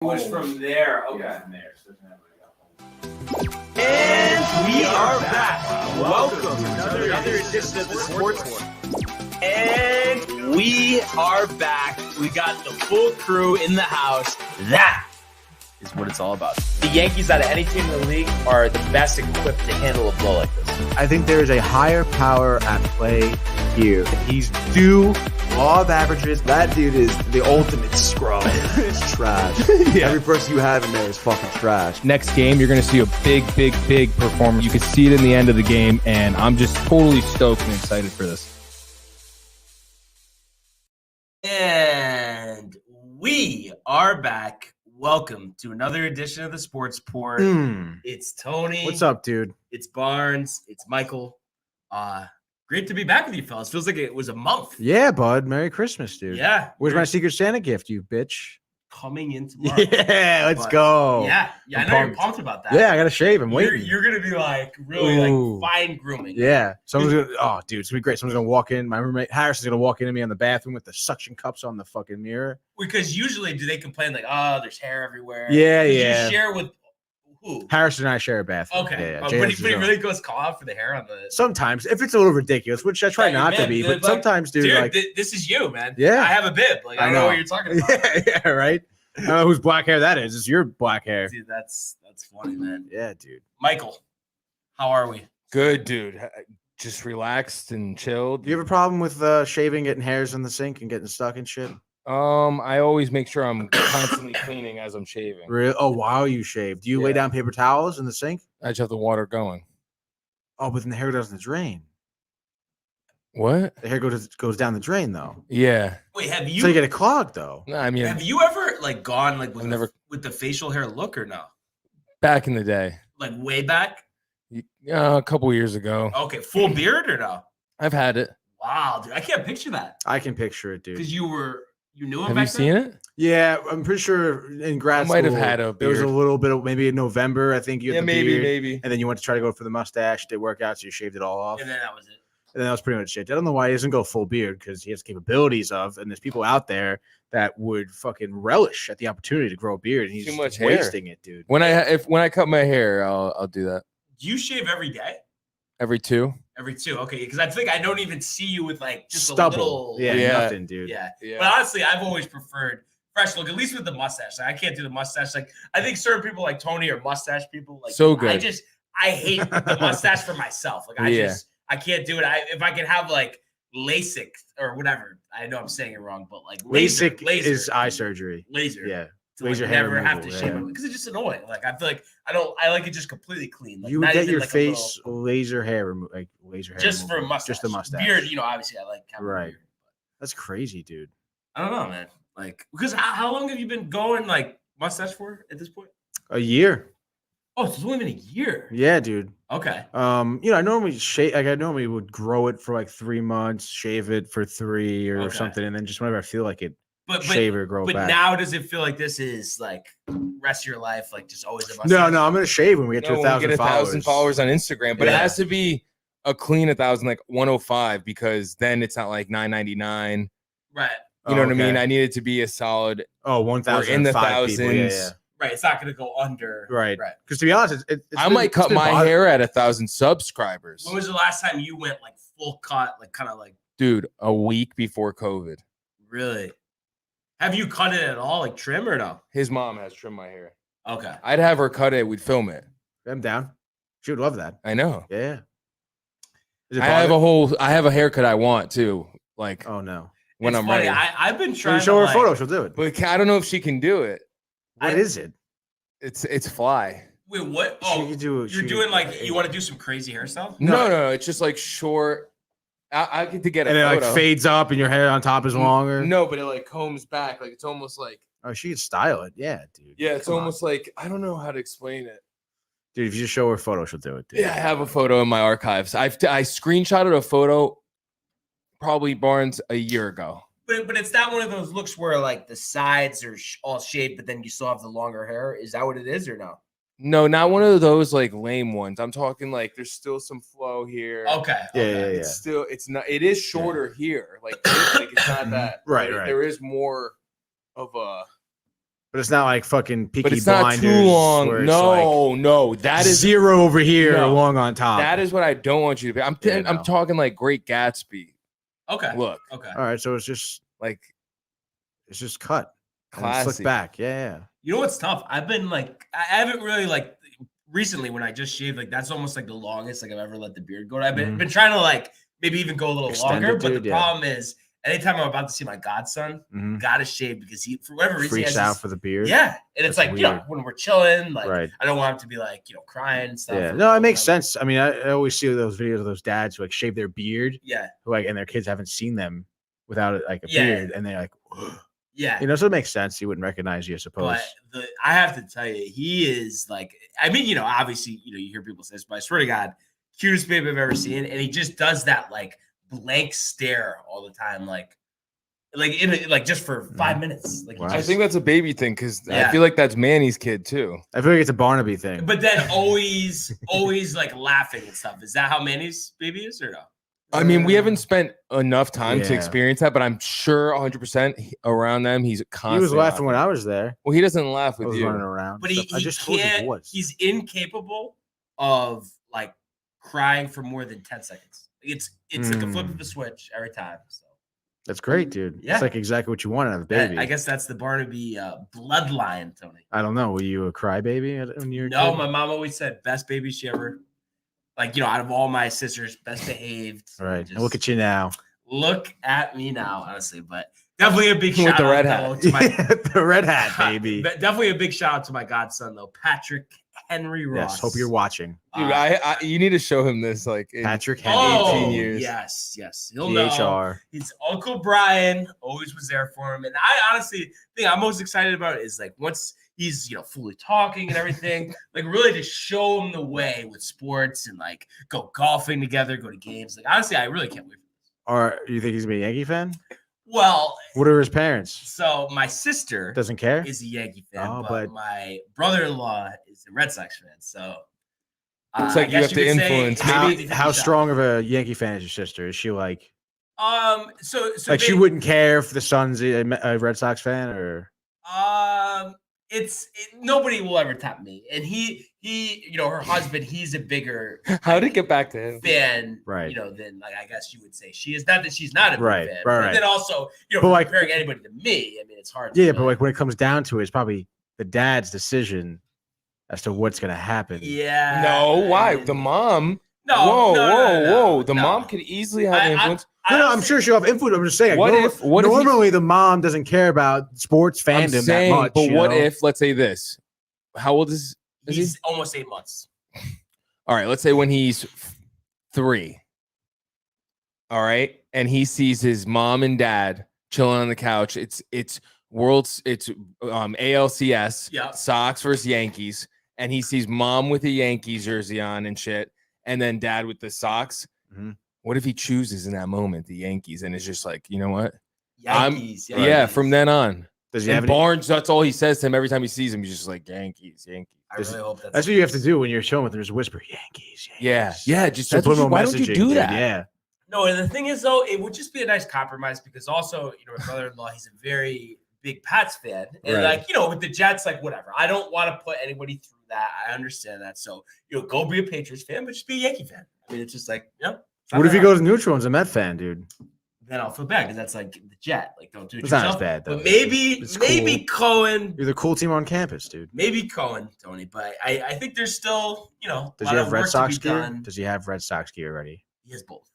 It was from there. Okay. Yeah, from there. So and we are back. Welcome to another edition of the Sports War. And we are back. We got the full crew in the house. That is what it's all about. The Yankees, out of any team in the league, are the best equipped to handle a blow like this. I think there is a higher power at play here. He's due law of averages. That dude is the ultimate scrub. It's trash. Yeah. Every person you have in there is fucking trash. Next game, you're going to see a big performance. You can see it in the end of the game, and I'm just totally stoked and excited for this. And we are back. Welcome to another edition of the Sports Port. It's Tony. What's up, dude? It's Barnes. It's Michael. Great to be back with you, fellas. Feels like it was a month. Yeah, bud. Merry Christmas, dude. Yeah. Where's my Secret Santa gift, you bitch? Coming in tomorrow. Yeah, let's go. Yeah, I know you're pumped about that. Yeah, I got to shave. I'm waiting. You're going to be like really like fine grooming. Yeah. Someone's going to, oh, dude, it's going to be great. Someone's going to walk in. My roommate Harris is going to walk into me on the bathroom with the suction cups on the fucking mirror. Because usually do they complain like, oh, there's hair everywhere? Yeah, Did yeah. you share with who? Harris and I share a bathroom. Okay. Yeah, But he really goes call out for the hair on the. Sometimes, if it's a little ridiculous, which I try not to be, but sometimes, dude, like, this is you, man. Yeah. I have a bib. Like, I don't know what you're talking about. Yeah, right. I don't know whose black hair that is. It's your black hair. Dude, that's funny, man. Yeah, dude. Michael, how are we? Good, dude. Just relaxed and chilled. Do you have a problem with shaving, getting hairs in the sink and getting stuck and shit? I always make sure I'm constantly cleaning as I'm shaving. Really? Oh, while you shave. Do you lay down paper towels in the sink? I just have the water going. Oh, but then the hair doesn't drain. What? The hair goes down the drain, though. Yeah. Wait, have you? So you get it clogged, though. No, I mean, have you ever like gone like with the facial hair look or no? Back in the day. Like way back? A couple years ago. Okay, full beard or no? I've had it. Wow, dude, I can't picture that. I can picture it, dude. Because you knew him. Have back you seen then? it? Yeah, I'm pretty sure in grad school. I might have had a beard. There was a little bit of maybe in November. I think you had the beard, maybe. And then you went to try to go for the mustache. Didn't work out, so you shaved it all off. And then that was it. And that was pretty much it. I don't know why he doesn't go full beard because he has capabilities of, and there's people out there that would fucking relish at the opportunity to grow a beard, and he's too much wasting it, dude. When I cut my hair, I'll do that. Do you shave every day? Every two. Every two, okay. Because I think I don't even see you with like just stubble. a little, Nothing, dude. Yeah. But honestly, I've always preferred fresh look, at least with the mustache. Like, I can't do the mustache. Like I think certain people like Tony are mustache people. Like so good. I hate the mustache for myself. Like I can't do it. If I could have like LASIK or whatever. I know I'm saying it wrong, but like LASIK is eye surgery. Laser. Yeah. To laser like, hair never removal, have to shave it because it's just annoying. Like I feel like I like it just completely clean. Like, you would get your like face laser hair laser hair just removal. For mustache. Just the mustache. Beard, obviously I like right. Beard. That's crazy, dude. I don't know, man. Like because how long have you been going like mustache for at this point? A year. Oh, it's only been a year. Yeah, dude. Okay. I normally shave. Like I normally would grow it for like 3 months, shave it for 3 or something, and then just whenever I feel like it, shave or grow back. But now, does it feel like this is like rest of your life, like just always a mustache? No, I'm gonna shave when we get to 1,000 followers on Instagram, but it has to be a clean 1,000, like 105, because then it's not like 999. Right. You know what I mean? I need it to be a solid. 1,000 in the thousands. Yeah. Right, it's not going to go under. Right. Because to be honest, I might cut my hair at 1,000 subscribers. When was the last time you went like full cut, like kind of like? Dude, a week before COVID. Really? Have you cut it at all, like trim or no? His mom has trimmed my hair. Okay. I'd have her cut it. We'd film it. I'm down. She would love that. I know. Yeah. I have a haircut I want too. Like, oh no. When it's I'm funny. ready. I've been trying to show her a photo, she'll do it. But I don't know if she can do it. What is it? It's fly. Wait, what? Oh, you're doing like you want to do some crazy hairstyle? No. It's just like short. I get to get a photo. And it like fades up, and your hair on top is longer. No, but it like combs back. Like it's almost like. Oh, she could style it. Yeah, dude. Yeah, it's almost like I don't know how to explain it. Dude, if you just show her a photo, she'll do it. Dude. Yeah, I have a photo in my archives. I screenshotted a photo, probably Barnes a year ago. But it's not one of those looks where like the sides are all shaved, but then you still have the longer hair. Is that what it is or no? No, not one of those like lame ones. I'm talking like there's still some flow here. Okay. Yeah. It is shorter here. Like it's not that. Right. There is more of a But it's not like fucking Peaky But it's not Blinders. too long. where it's like No, that is 0 over here, No. long on top. that is what I don't want you to be. I'm talking like Great Gatsby. Okay. Look, Okay. All right, so it's just cut. And classy. slick back. Yeah. You know what's tough? I've been like, I haven't really like recently when I just shaved, like that's almost like the longest like I've ever let the beard go. I've been trying to like maybe even go a little Extend longer, it, but dude, the problem is anytime I'm about to see my godson, gotta shave because he for whatever reason Freaks he has out for the beard. Yeah, and it's That's like you know weird. when we're chilling, like Right. I don't want him to be like crying and stuff. Yeah, or no, it makes whatever. sense. I mean, I always see those videos of those dads who like shave their beard, Yeah, who like, and their kids haven't seen them without like a Yeah. beard, and they're like, yeah. so it makes sense. He wouldn't recognize you, I suppose. But I have to tell you, he is like, I mean, obviously, you hear people say this, but I swear to God, cutest baby I've ever seen, and he just does that like blank stare all the time, like just for 5 minutes. Like, he Wow. I just- think that's a baby thing because Yeah. I feel like that's Manny's kid too. I feel like it's a Barnaby thing. but then always like laughing and stuff. Is that how Manny's baby is, or no? I mean, we haven't spent enough time to Yeah. experience that, but I'm sure 100% around them. He's constantly He was laughing when I was there. Well, he doesn't laugh I with was you. running around. But and stuff. I he just told you he can't. was. He's incapable of like crying for more than 10 seconds. It's like a flip of the switch every time. So That's great, dude. Yeah. It's like exactly what you want out of a baby. I guess that's the Barnaby bloodline, Tony. I don't know. Were you a crybaby when you were a No, kid? my mom always said best baby she ever. Like out of all my sisters, best behaved. Right. Just And look at you now. Look at me now, honestly. But definitely a big With shout the out red though, hat. to my The red hat, baby. But definitely a big shout out to my godson though, Patrick Henry Ross. Yes. Hope you're watching. Dude, I you need to show him this like in Patrick Henry. 18 years. Yes. He'll know. GHR. His Uncle Brian always was there for him. And I honestly think I'm most excited about is like once he's fully talking and everything, like really to show him the way with sports and like go golfing together, go to games. Like honestly, I really can't wait for this. Or you think he's gonna be a Yankee fan? Well, What are his parents? so my sister Doesn't care. is a Yankee fan, Oh, but but- my brother-in-law is a Red Sox fan. So It's like I you guess have to could say influence. How, maybe 50-50 how shot. strong of a Yankee fan is your sister? Is she like So like she wouldn't care if the son's a Red Sox fan or? Nobody will ever top me, and he her husband, he's a bigger How to get back to him? fan, Right. Than like I guess you would say she is. Not that she's not a big Right, fan, right, but right. then also But, like- comparing anybody to me, I mean it's hard. Yeah, to but like when it comes down to it, it's probably the dad's decision as to what's gonna happen. yeah. No, I why? mean, The mom. No, whoa, no, whoa, no, whoa. The no. mom could easily have I- influence. No, I'm honestly- sure she'll have influence. I'm just saying. What like, if- what if he- normally the mom doesn't care about sports I'm fandom saying, that much. but you what know? if, let's say this. How old is he? He's almost 8 months. All right, let's say when he's 3. All right, and he sees his mom and dad chilling on the couch. It's ALCS, Yeah. Sox versus Yankees, and he sees mom with a Yankees jersey on and shit, and then dad with the Sox. Mhm. What if he chooses in that moment the Yankees and is just like, you know what? Yankees. Yeah, from then on. Does he And have any? Barnes, that's all he says to him every time he sees him. He's just like Yankees. I really hope that's That's what you have to do when you're chilling with them. Just whisper Yankees. Yeah, Yankees." yeah. Just that's Subliminal why don't you messaging, do dude, that? Yeah. No, and the thing is, though, it would just be a nice compromise because also, my brother-in-law, he's a very big Pats fan. And, Right. with the Jets, like, whatever. I don't want to put anybody through that. I understand that. So, go be a Patriots fan, but just be a Yankee fan. I mean, it's just like, What if he goes neutral and is a Met fan, dude? Then I'll feel bad because that's like the Jet. Like, don't do it It's not yourself. as bad, though. But maybe It's Cohen. You're the cool team on campus, dude. Maybe Cohen, Tony. But I think there's still, a Does lot he have of Red work Sox to be gear? done. Does he have Red Sox gear already? He has both.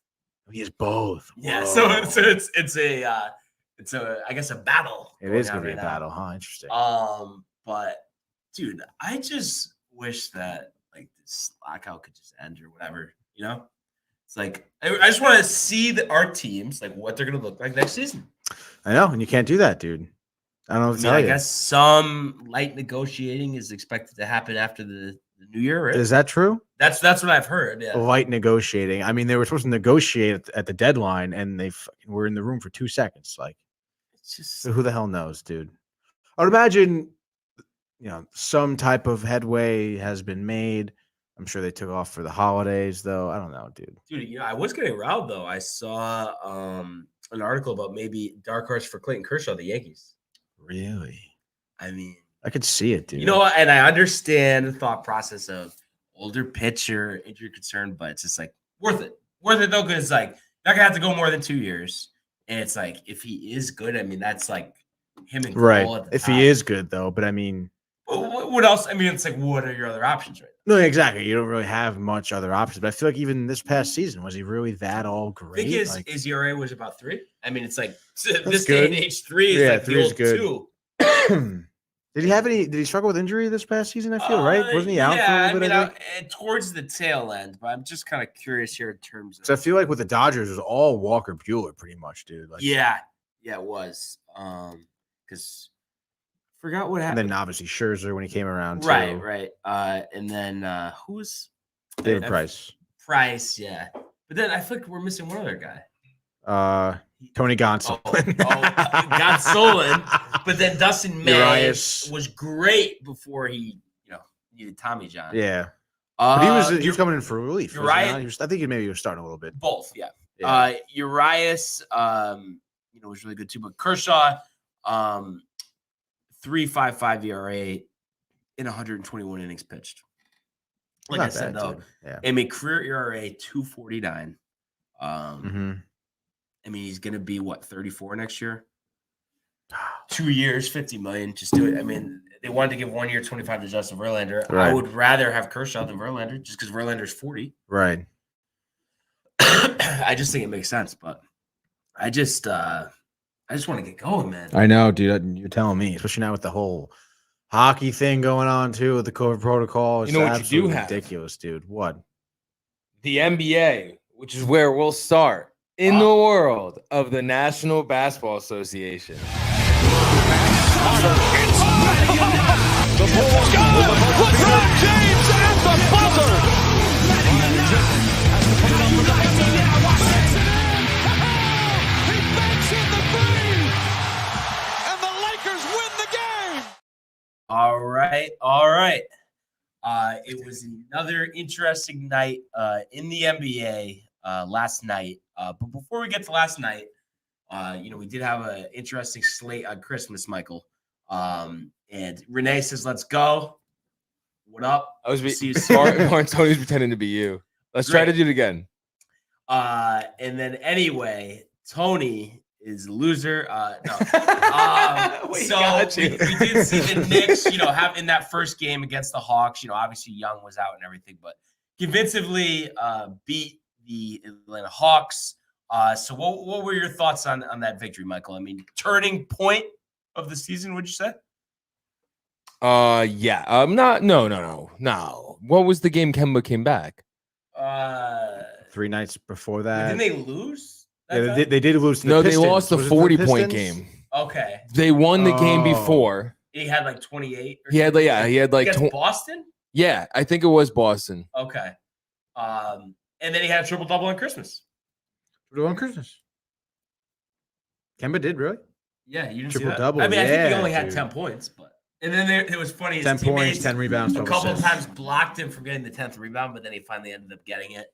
He has both. Yeah, Whoa. so it's I guess a battle. It is going gonna be on a right now. battle, huh? Interesting. But dude, I just wish that like this lockout could just end or whatever. It's like I just want to see our teams like what they're gonna look like next season. I know, and you can't do that, dude. I don't know what to tell I you. guess some light negotiating is expected to happen after the new year, right? Is that true? That's what I've heard. Yeah. Light negotiating. I mean, they were supposed to negotiate at the deadline, and they fucking were in the room for 2 seconds. Like, It's just so who the hell knows, dude? I would imagine, some type of headway has been made. I'm sure they took off for the holidays, though. I don't know, dude. dude, I was getting riled though. I saw an article about maybe dark horse for Clayton Kershaw, the Yankees. Really? I mean, I could see it, dude. You know what? And I understand the thought process of older pitcher, injury concern, but it's just like worth it. Worth it though, because it's like not gonna have to go more than 2 years. And it's like if he is good, I mean that's like him and Cole right. at the If top. he is good though, but I mean, what else? I mean, it's like what are your other options, right? No, exactly. You don't really have much other options. But I feel like even this past season, was he really that all great? I think his ERA was about 3. I mean, it's like this day and age 3 is like 3 the is old good. 2. Did he struggle with injury this past season? I feel right. Wasn't he out for a little bit? I think? Towards the tail end, but I'm just kind of curious here in terms of. So I feel like with the Dodgers, it was all Walker Buehler, pretty much, dude. Like, yeah, it was. Because forgot what happened. And then obviously Scherzer when he came around, too. Right. And then who was David Price? Price, yeah. But then I feel like we're missing one other guy. Tony Gonsolin. Gonsolin. But then Dustin May Urias was great before he, needed Tommy John. Yeah. But he was coming in for relief. Urias, I think maybe he was starting a little bit. Both, yeah. Urias, was really good too. But Kershaw, 3.55 ERA in 121 innings pitched. Like I said, though, I mean, career ERA 2.49. I mean, he's going to be, 34 next year? 2 years, $50 million. Just do it. I mean, they wanted to give 1 year, 25 to Justin Verlander. Right. I would rather have Kershaw than Verlander just because Verlander's 40. Right. I just think it makes sense, but I just want to get going, man. I know, dude. You're telling me, especially now with the whole hockey thing going on, too, with the COVID protocol. It's what you do have? Ridiculous, dude. What? The NBA, which is where we'll start. In the world of the National Basketball Association. LeBron James at the buzzer. He banks in the three, and the Lakers win the game. All right. It was another interesting night in the NBA last night. But before we get to last night, we did have an interesting slate on Christmas, Michael. And Renee says, "Let's go." What up? I was Tony's pretending to be you. Let's try to do it again. And then anyway, Tony is a loser. No. We did see the Knicks, have in that first game against the Hawks. Obviously Young was out and everything, but convincingly beat the Atlanta Hawks. So what were your thoughts on that victory, Michael? I mean, turning point of the season, would you say? Yeah. No. What was the game Kemba came back? 3 nights before that. Didn't they lose? Yeah, they did lose to the Pistons. They lost the 40-point game. Okay. They won the game before. He had like 28. He had like Boston? Yeah, I think it was Boston. Okay. And then he had a triple-double on Christmas. On Christmas. Kemba did, really? Yeah, you didn't triple-double. I mean, I think he only had 10 points, but and then it was funny. 10 points, 10 rebounds. A couple of times blocked him from getting the 10th rebound, but then he finally ended up getting it.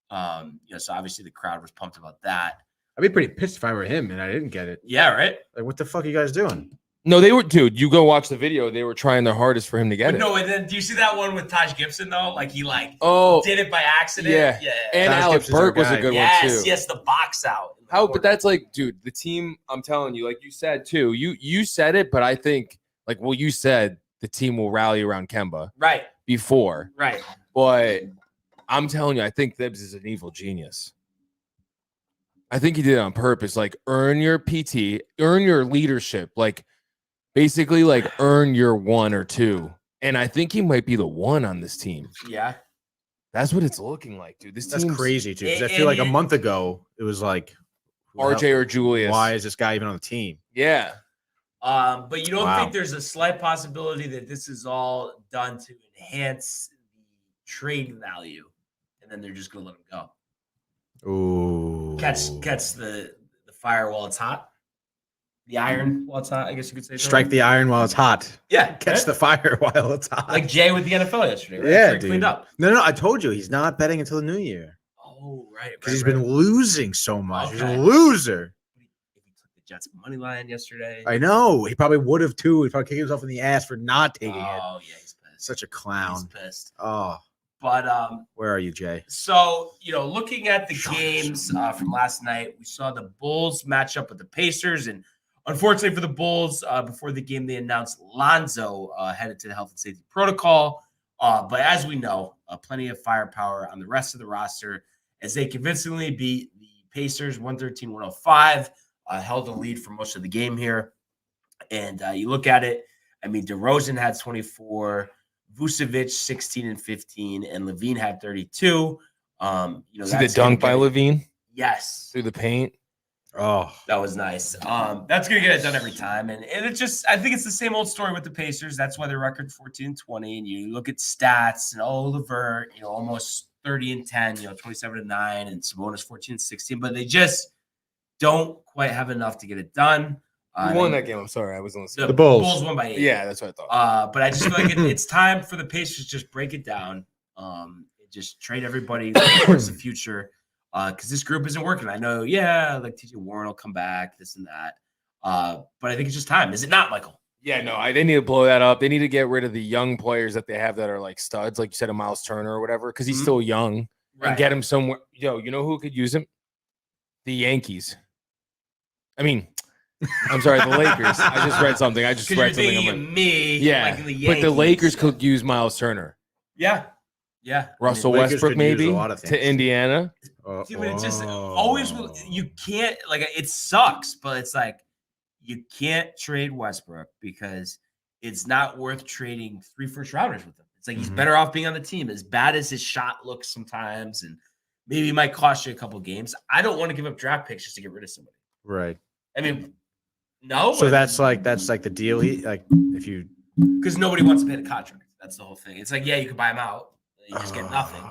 So obviously the crowd was pumped about that. I'd be pretty pissed if I were him and I didn't get it. Yeah, right? Like, what the fuck are you guys doing? No, they were, dude, you go watch the video. They were trying their hardest for him to get it. No, and then do you see that one with Taj Gibson, though? Like, he, did it by accident? Yeah. And Taj Alex Burke was a good one, too. Yes, the box out. But that's like, dude, the team, I'm telling you, like you said, too, you said it, but I think, you said the team will rally around Kemba. Right. Before. Right. But I'm telling you, I think Thibs is an evil genius. I think he did it on purpose. Earn your PT, earn your leadership. Basically, earn your 1 or 2. And I think he might be the 1 on this team. Yeah. That's what it's looking like, dude. That's crazy, too. Because I feel like a month ago, it was like RJ or Julius. Why is this guy even on the team? Yeah. But you don't think there's a slight possibility that this is all done to enhance the trade value, and then they're just going to let him go? Ooh. Catch the fire while it's hot. The iron while it's hot, I guess you could say. Strike the iron while it's hot. Yeah. Catch the fire while it's hot. Like Jay with the NFL yesterday, right? Yeah, dude. Cleaned up. No, I told you he's not betting until the new year. Oh, right. Because he's been losing so much. Okay. He's a loser. If he took the Jets money line yesterday. I know. He probably would have too. He probably kicked himself in the ass for not taking it. Oh yeah, he's pissed. Such a clown. He's pissed. Oh, But where are you, Jay? so looking at the games from last night, we saw the Bulls match up with the Pacers, and unfortunately for the Bulls, before the game they announced Lonzo headed to the health and safety protocol. But as we know, plenty of firepower on the rest of the roster as they convincingly beat the Pacers 113-105, held the lead for most of the game here. And you look at it, I mean, DeRozan had 24, Vucevic 16 and 15, and Levine had 32. See the dunk by Levine? Yes. Through the paint? Oh, that was nice. That's gonna get it done every time, and it just I think it's the same old story with the Pacers. That's why their record 14-20. And you look at stats, and Levert, almost 30-10, 27-9, and Sabonis 14-16, but they just don't quite have enough to get it done. Who won that game? I'm sorry, I was on the Bulls. Bulls won by 8. Yeah, that's what I thought. But I just feel like it's time for the Pacers to just break it down. Just trade everybody towards the future. Because this group isn't working. I know, like TJ Warren will come back, this and that. But I think it's just time. Is it not, Michael? Yeah, no, they need to blow that up. They need to get rid of the young players that they have that are like studs, like you said, a Miles Turner or whatever, because he's still young. Right. And get him somewhere. You know who could use him? The Yankees. I mean, I'm sorry, the Lakers. I just read something. I just read something. I'm like, me. Yeah, like the but the Lakers could use Miles Turner. Yeah. Yeah. Russell Westbrook maybe to Indiana. Dude, but it's just always you can't it sucks, but it's like you can't trade Westbrook because it's not worth trading 3 first rounders with him. It's like he's better off being on the team. As bad as his shot looks sometimes, and maybe it might cost you a couple games. I don't want to give up draft picks just to get rid of somebody. Right. I mean, no. So that's like the deal. If you because nobody wants to pay the contract. That's the whole thing. It's like you can buy him out. You just get nothing.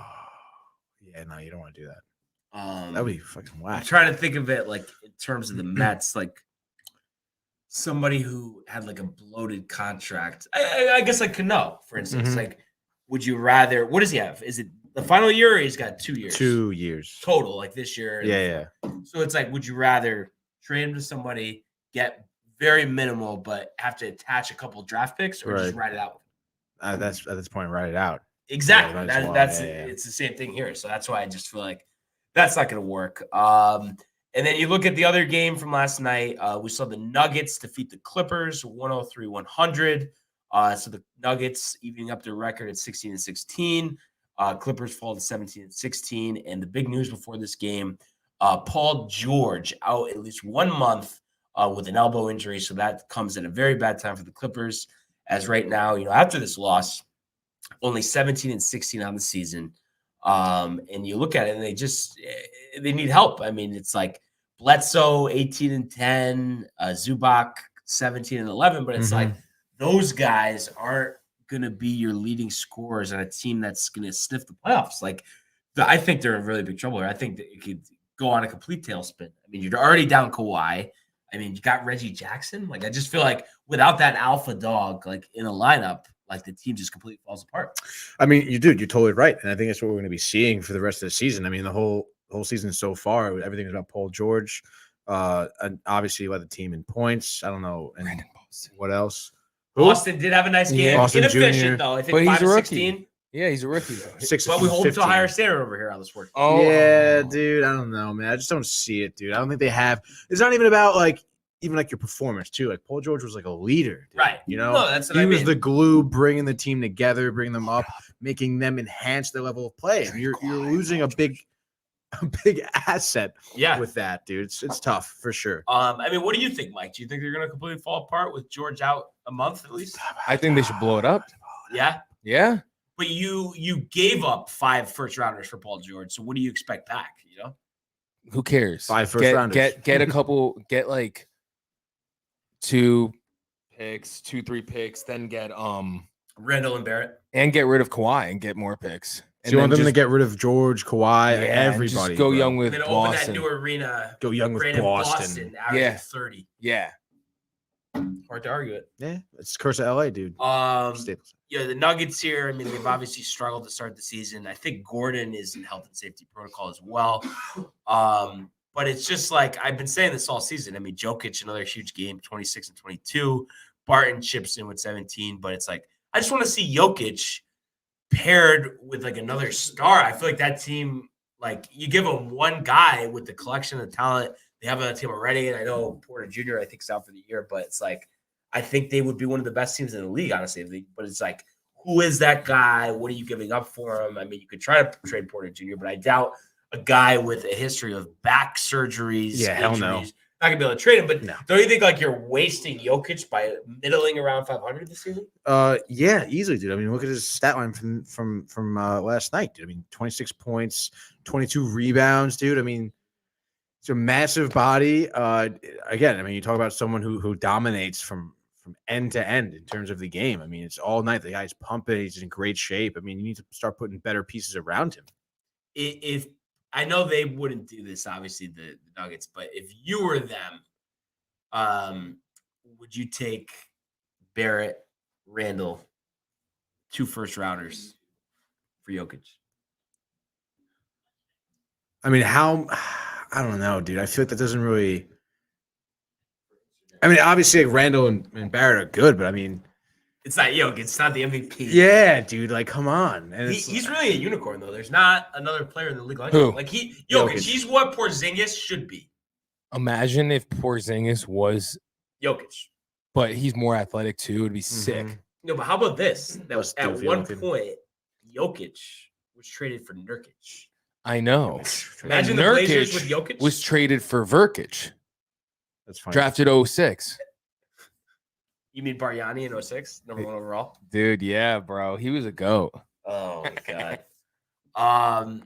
Yeah, no, you don't want to do that. That would be fucking whack. I'm trying to think of it like in terms of the Mets, like somebody who had like a bloated contract. I guess like Cano, for instance. Like, would you rather? What does he have? Is it the final year, or he's got 2 years? 2 years total, like this year. Yeah. So it's like, would you rather trade him to somebody, get very minimal, but have to attach a couple draft picks, or just ride it out? That's at this point, ride it out. Exactly. That's it's the same thing here. So that's why I just feel like that's not going to work. And then you look at the other game from last night. We saw the Nuggets defeat the Clippers 103-100. So the Nuggets evening up their record at 16-16. Clippers fall to 17-16. And the big news before this game, Paul George out at least 1 month with an elbow injury. So that comes at a very bad time for the Clippers, as right now, after this loss, only 17-16 on the season. And you look at it and they need help. I mean, it's like Bledsoe 18-10, Zubac 17-11, but it's like those guys aren't going to be your leading scorers on a team that's going to sniff the playoffs. Like, I think they're in really big trouble here. I think that it could go on a complete tailspin. I mean, you're already down Kawhi. I mean, you got Reggie Jackson. Like, I just feel like without that alpha dog, like in a lineup, like the team just completely falls apart. I mean, you're totally right. And I think that's what we're going to be seeing for the rest of the season. I mean, the whole season so far, everything is about Paul George. And obviously led the team in points. I don't know. And what else? Boston did have a nice game. Austin Inefficient, Jr. though. I think But he's a rookie. 5-16. Yeah, he's a rookie. But we hold him to a higher standard over here on this work. Oh, yeah, dude. I don't know, man. I just don't see it, dude. I don't think they have. It's not even about even your performance too. Like Paul George was like a leader, dude, right? You know, no, that's what he I was mean. the glue, bringing the team together, bringing them up, making them enhance their level of play. And you're losing a big asset. Yeah. With that, dude, it's tough for sure. I mean, what do you think, Mike? Do you think they're going to completely fall apart with George out a month at least? I think they should blow it up. Yeah. Yeah. But you gave up 5 first rounders for Paul George, so what do you expect back? Who cares? 5 first rounders. Get a couple. Get like 2 picks, 2-3 picks, then get Randall and Barrett, and get rid of Kawhi and get more picks. So you want them to get rid of George, Kawhi, everybody? Just go young with and then Boston. open that new arena. Go young with Boston. Averaging 30. Yeah. Hard to argue it. Yeah, it's curse of LA, dude. The Nuggets here, I mean, they've obviously struggled to start the season. I think Gordon is in health and safety protocol as well. But it's just like I've been saying this all season. I mean, Jokic, another huge game, 26 and 22. Barton chips in with 17. But it's like I just want to see Jokic paired with like another star. I feel like that team, like you give them one guy with the collection of talent they have on that team already. And I know Porter Jr. I think is out for the year, but it's like I think they would be one of the best teams in the league, honestly. But it's like, who is that guy? What are you giving up for him? I mean, you could try to trade Porter Jr., but I doubt a guy with a history of back surgeries. Yeah, hell no. Not gonna be able to trade him, but no. Don't you think like you're wasting Jokic by middling around 500 this season? Yeah, easily, dude. I mean, look at his stat line from last night, dude. I mean, 26 points, 22 rebounds, dude. I mean, it's a massive body. Again, I mean, you talk about someone who dominates from end to end in terms of the game. I mean, it's all night. The guy's pumping. He's in great shape. I mean, you need to start putting better pieces around him. If I know they wouldn't do this, obviously the Nuggets, but if you were them, would you take Barrett, Randall, 2 first rounders for Jokic? I mean, I don't know, dude. I feel like that doesn't really. I mean, obviously, like Randall and Barrett are good, but I mean, it's not Jokic. It's not the MVP. Yeah, dude. Like, come on. And he's really a unicorn, though. There's not another player in the league like Who? him. Like Jokic. He's what Porzingis should be. Imagine if Porzingis was Jokic, but he's more athletic too. It'd be sick. No, but how about this? That was at one looking. point, Jokic was traded for Nurkic. I know. Imagine And the Blazers Nurkic with Jokic. was traded for Verkic, That's fine. drafted 06. You mean Bargnani in 06, number 1 overall? Dude, yeah, bro. He was a goat. Oh my god.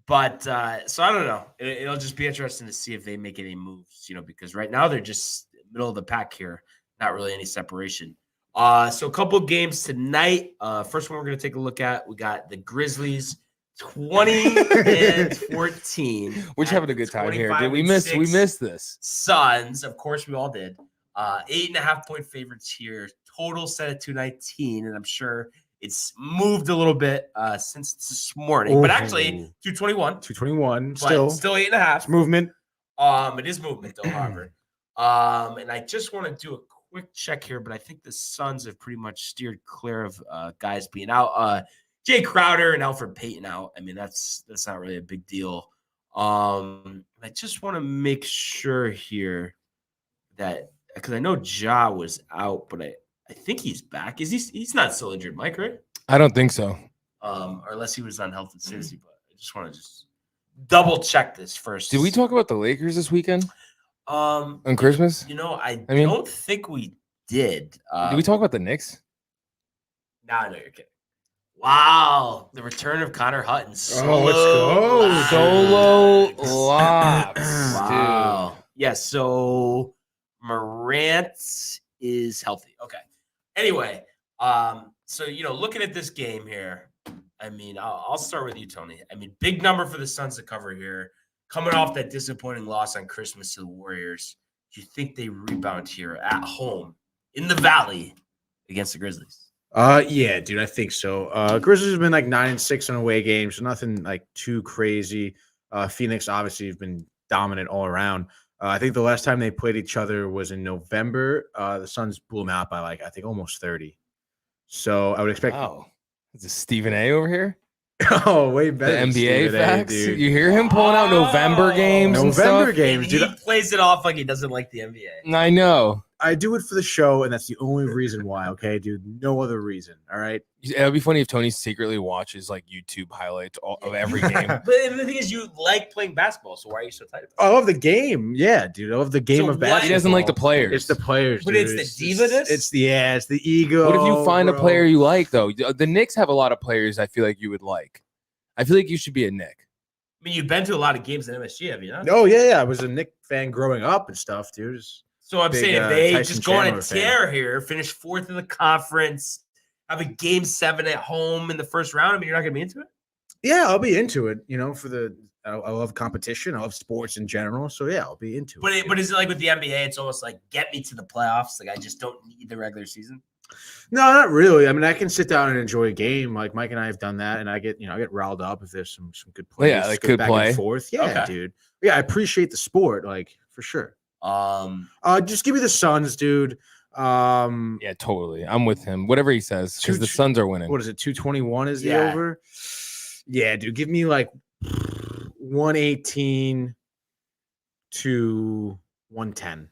But so I don't know. It'll just be interesting to see if they make any moves, because right now they're just middle of the pack here, not really any separation. So a couple of games tonight. First one we're gonna take a look at. We got the Grizzlies 20-14. We're having a good time here, dude. We missed this. Suns, of course, we all did. 8.5-point favorites here. Total set at 219, and I'm sure it's moved a little bit since this morning, but actually 221. 221. Still 8.5. It's movement. It is movement though, however. And I just want to do a quick check here, but I think the Suns have pretty much steered clear of guys being out. Jay Crowder and Alfred Payton out. I mean, that's not really a big deal. I just want to make sure here that because I know Ja was out, but I think he's back. He's not still injured, Mike, right? I don't think so. Or unless he was on health and safety, but I just want to double check this first. Did we talk about the Lakers this weekend? On Christmas? I don't think we did. Did we talk about the Knicks? No, I know you're kidding. Wow, the return of Connor Hutton. Let's go. Solo locks. Wow. Dude. Yeah, so Morant is healthy. Okay. Anyway, so looking at this game here, I mean, I'll start with you, Tony. I mean, big number for the Suns to cover here. Coming off that disappointing loss on Christmas to the Warriors, do you think they rebound here at home in the Valley against the Grizzlies? Yeah, dude, I think so. Grizzlies have been like 9-6 on away games, so nothing like too crazy. Phoenix obviously have been dominant all around. I think the last time they played each other was in November. The Suns blew them out by I think almost 30. So I would expect. Oh, is it Stephen A over here? Oh, way better. The NBA Stephen facts. A, dude. You hear him pulling out November games. November and games, He dude. plays it off like he doesn't like the NBA. I know. I do it for the show, and that's the only reason why. Okay, dude. No other reason. All right. It'd be funny if Tony secretly watches YouTube highlights of every game. But the thing is, you like playing basketball, so why are you so tight about it? I love the game. Yeah, dude. I love the game So of what- basketball. He doesn't like the players. It's the players, But dude. it's the diva-ness? It's the ego. What if you find a bro. player you like, though? The Knicks have a lot of players I feel like you would like. I feel like you should be a Knick. I mean, you've been to a lot of games in MSG, have you not? Oh yeah. I was a Knick fan growing up and stuff, dude. So I'm Big, saying if they Tyson just go on a Chandler fan. tear here, finish 4th in the conference, have a game 7 at home in the first round, I mean, you're not going to be into it? Yeah, I'll be into it. I love competition. I love sports in general. So yeah, I'll be into it. But is it like with the NBA? It's almost like get me to the playoffs. Like I just don't need the regular season. No, not really. I mean, I can sit down and enjoy a game. Like Mike and I have done that, and I get riled up if there's some good plays. Yeah, like go good back play. and forth. Yeah, Okay. dude. Yeah, I appreciate the sport, like for sure. Just give me the Suns, dude. Yeah, totally. I'm with him. Whatever he says, because the Suns are winning. What is it? 221 is the Yeah. over. Yeah, dude. Give me like 118 to 110.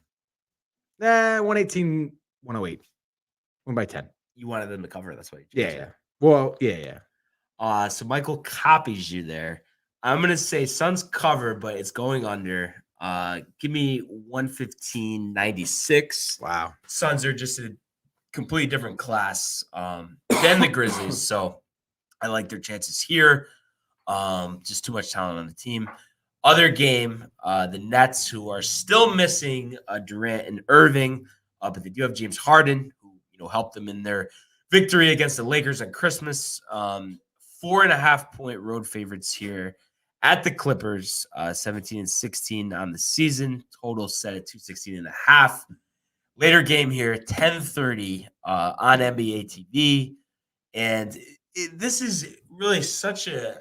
118, 108. 1 by 10. You wanted them to cover. That's why. Yeah. Well, yeah. So Michael copies you there. I'm gonna say Suns cover, but it's going under. Give me 115.96. Wow. Suns are just a completely different class than the Grizzlies, so I like their chances here. Just too much talent on the team. Other game, the Nets, who are still missing Durant and Irving, but they do have James Harden, who helped them in their victory against the Lakers on Christmas. 4.5-point road favorites here at the Clippers, 17-16 on the season. Total set at 216.5. Later game here, 10:30 on NBA TV. And this is really such a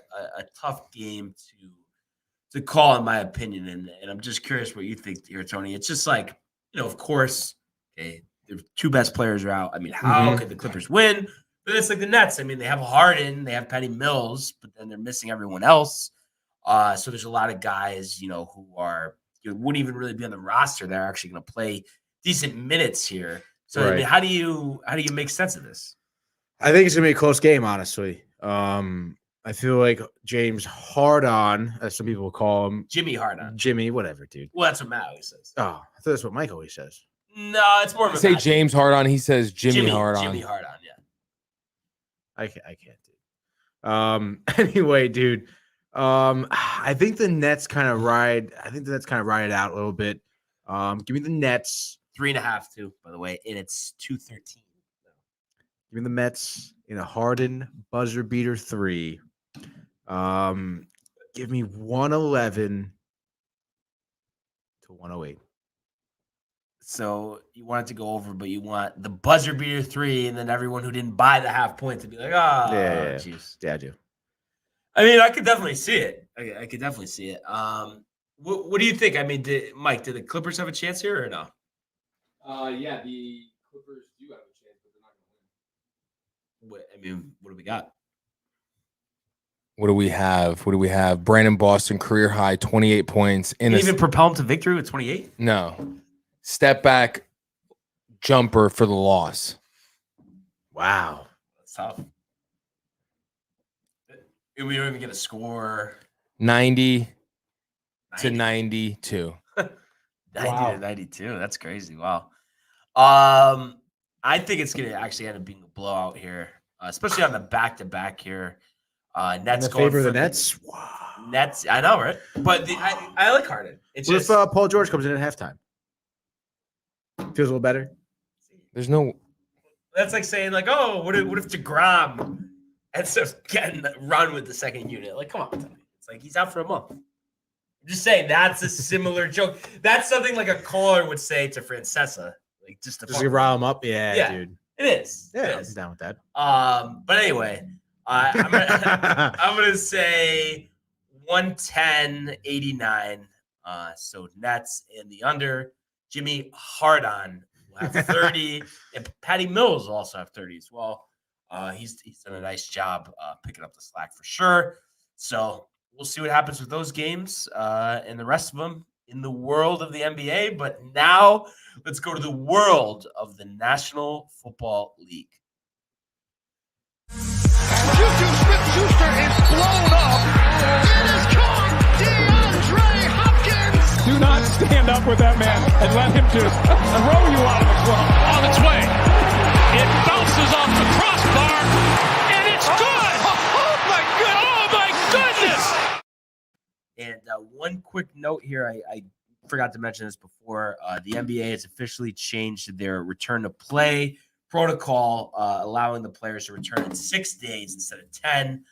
tough game to call, in my opinion. And I'm just curious what you think here, Tony. It's just like, of course, okay, the two best players are out. I mean, how could the Clippers win? But it's like the Nets. I mean, they have Harden, they have Patty Mills, but then they're missing everyone else. So there's a lot of guys, who are wouldn't even really be on the roster. They're actually going to play decent minutes here. So Right. I mean, how do you make sense of this? I think it's gonna be a close game, honestly. I feel like James Harden, as some people call him, Jimmy Harden. Jimmy, whatever, dude. Well, that's what Matt always says. Oh, I thought that's what Mike always says. No, it's more of a Say Matt James Harden. He says Jimmy thing. Harden. Jimmy Harden, yeah. I can't, dude. Anyway, dude. I think the Nets kind of ride. I think the Nets kind of ride it out a little bit. Give me the Nets. 3.5 too, by the way, and it's 213. Give me the Mets in a Harden buzzer beater 3. Give me 111 to 108. So you want it to go over, but you want the buzzer beater 3, and then everyone who didn't buy the half point to be like, Yeah. jeez. Yeah, I do. I mean, I could definitely see it. I could definitely see it. What do you think? I mean, Mike, did the Clippers have a chance here or no? Yeah, the Clippers do have a chance, but they're not going to win. What do we got? What do we have? Brandon Boston, career high, 28 points. Can you even propel him to victory with 28? No. Step back jumper for the loss. Wow. That's tough. We don't even get a score. 90 to 92. 90 to 92. That's crazy. Wow. I think it's going to actually end up being a blowout here, especially on the back-to-back here. Nets In the going favor of the for Nets. Wow. Nets. I know, right? But I like Harden. It's What just if Paul George comes in at halftime? Feels a little better. There's no that's like saying like, oh, what if DeGrom ends up getting run with the second unit? Like, come on, it's like he's out for a month. I'm just saying that's a similar joke. That's something like a caller would say to Francesa, like just to rile him up. Yeah, dude. It is. Yeah, It I'm is. down with that. But anyway, I'm gonna say 110-89. So Nets in the under. Jimmy Harden will have 30, and Patty Mills will also have 30 as well. He's done a nice job picking up the slack for sure. So we'll see what happens with those games and the rest of them in the world of the NBA. But now let's go to the world of the National Football League. Juju Smith-Schuster is blown up. It is caught. DeAndre Hopkins. Do not stand up with that man and let him just throw you out of the club. On its way. It bounces off the crossbar, and it's good. Oh my goodness. And one quick note here, I forgot to mention this before. The NBA has officially changed their return to play protocol, allowing the players to return in 6 days instead of 10.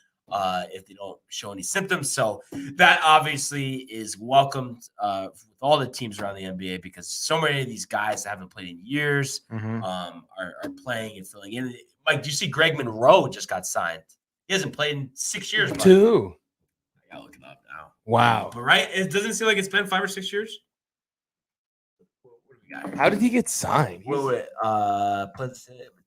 if they don't show any symptoms. So that obviously is welcomed with all the teams around the NBA because so many of these guys that haven't played in years are playing and filling in. Mike, do you see Greg Monroe just got signed? He hasn't played in 6 years. Mike. 2. I gotta look it up now. Wow. But right, it doesn't seem like it's been 5 or 6 years. What do we got here? How did he get signed?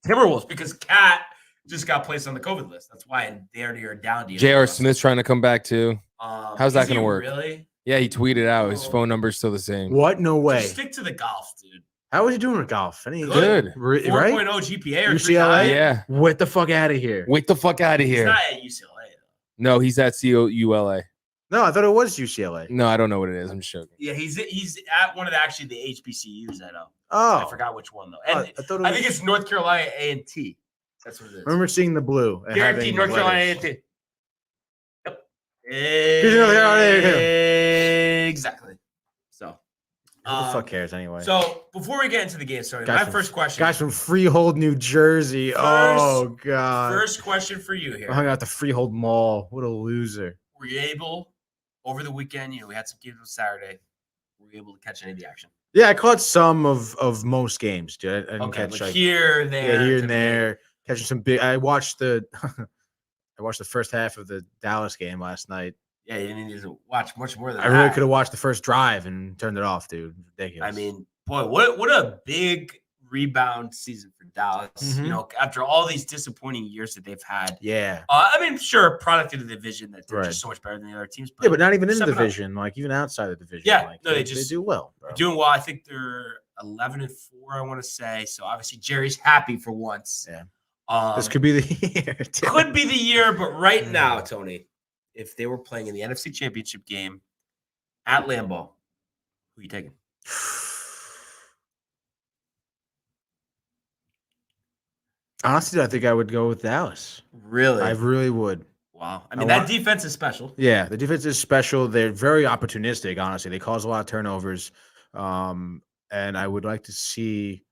Timberwolves, because Cat just got placed on the COVID list. That's why they're down to J.R. Smith's trying to come back too. How's that going to work? Really? Yeah, he tweeted out his phone number is still the same. What? No way. Just stick to the golf, dude. How was he doing with golf? Any Good. Right? 4.0 GPA or UCLA? 3.9? Yeah. Get the fuck out of here. Wait the fuck out of He's here. not at UCLA. No, he's at CULA. No, I thought it was UCLA. No, I don't know what it is. I'm just joking. Yeah, he's at one of the HBCUs. I know. Oh. I forgot which one though. And I thought it was, I think it's North Carolina A&T. That's what it is. I remember seeing the blue. and Guaranteed having North Carolina letters. A&T. Yep. Exactly. So. Who the fuck cares anyway? So before we get into the game, sorry, my first question. Guys from Freehold, New Jersey. Oh god. First question for you here. I hung out at the Freehold Mall. What a loser. Were you able over the weekend? We had some games on Saturday. Were you able to catch any of the action? Yeah, I caught some of most games, dude. I didn't catch like here, there, here and there. Catching some big. I watched the first half of the Dallas game last night. Yeah, you didn't need to watch much more than I that. really could have watched the first drive and turned it off, dude. Ridiculous. I mean, boy, what a big rebound season for Dallas. Mhm. After all these disappointing years that they've had. Yeah. I mean, sure, product of the division that they're Right. just so much better than the other teams. Yeah, but not even in the stepping up. division, like even outside the division. Yeah, like, no, they do well, bro. They're doing well. I think they're 11-4. I want to say. So obviously Jerry's happy for once. Yeah. This This could be the year. Too. could be the year, but right now, Tony, if they were playing in the NFC Championship game at Lambeau, who are you taking? Honestly, I think I would go with Dallas. Really? I really would. Wow. I mean, that defense is special. Yeah, the defense is special. They're very opportunistic, honestly. They cause a lot of turnovers. And I would like to see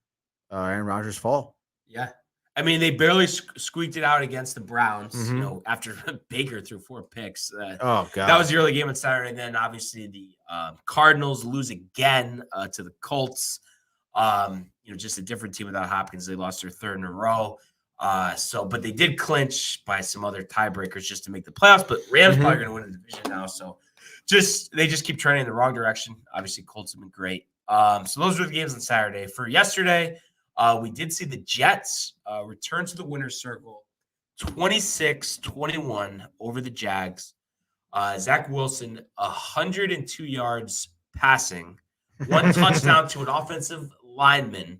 Aaron Rodgers fall. Yeah. I mean, they barely squeaked it out against the Browns, Mhm. after Baker threw 4 picks. Oh, God. That was the early game on Saturday. And then obviously the Cardinals lose again to the Colts. Just a different team without Hopkins. They lost their 3rd in a row. But they did clinch by some other tiebreakers just to make the playoffs. But Rams probably going to win the division now. So they just keep trending in the wrong direction. Obviously, Colts have been great. So those were the games on Saturday. For yesterday, we did see the Jets return to the winner's circle, 26-21 over the Jags. Zach Wilson, 102 yards passing, 1 touchdown to an offensive lineman,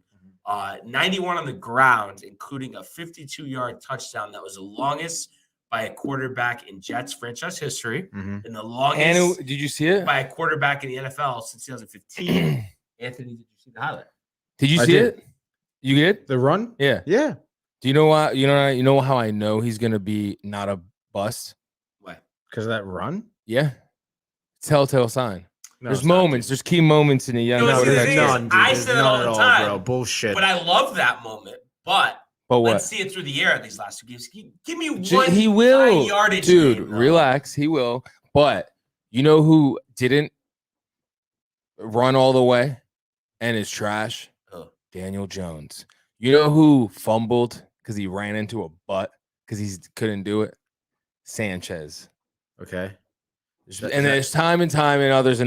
91 on the ground, including a 52-yard touchdown that was the longest by a quarterback in Jets franchise history, and the longest Did you see it? by a quarterback in the NFL since 2015. Anthony, did you see the highlight? Did you I see did. it? You did? The run? Yeah. Yeah. Do you know why? You know how I know he's gonna be not a bust? What? Because of that run? Yeah. Telltale sign. No, there's it's not, moments. There's key moments in the young. No, No, see, the there's thing none, is, dude. I There's say that none all at the all, time. bro. Bullshit. But I love that moment. But what? let's see it through the air these last 2 games. Give me one He will, high yardage dude. game, though. Relax. He will. But you know who didn't run all the way and is trash? Who? Daniel Jones. You know who fumbled because he ran into a butt because he couldn't do it? Sanchez. Okay. And there's time and others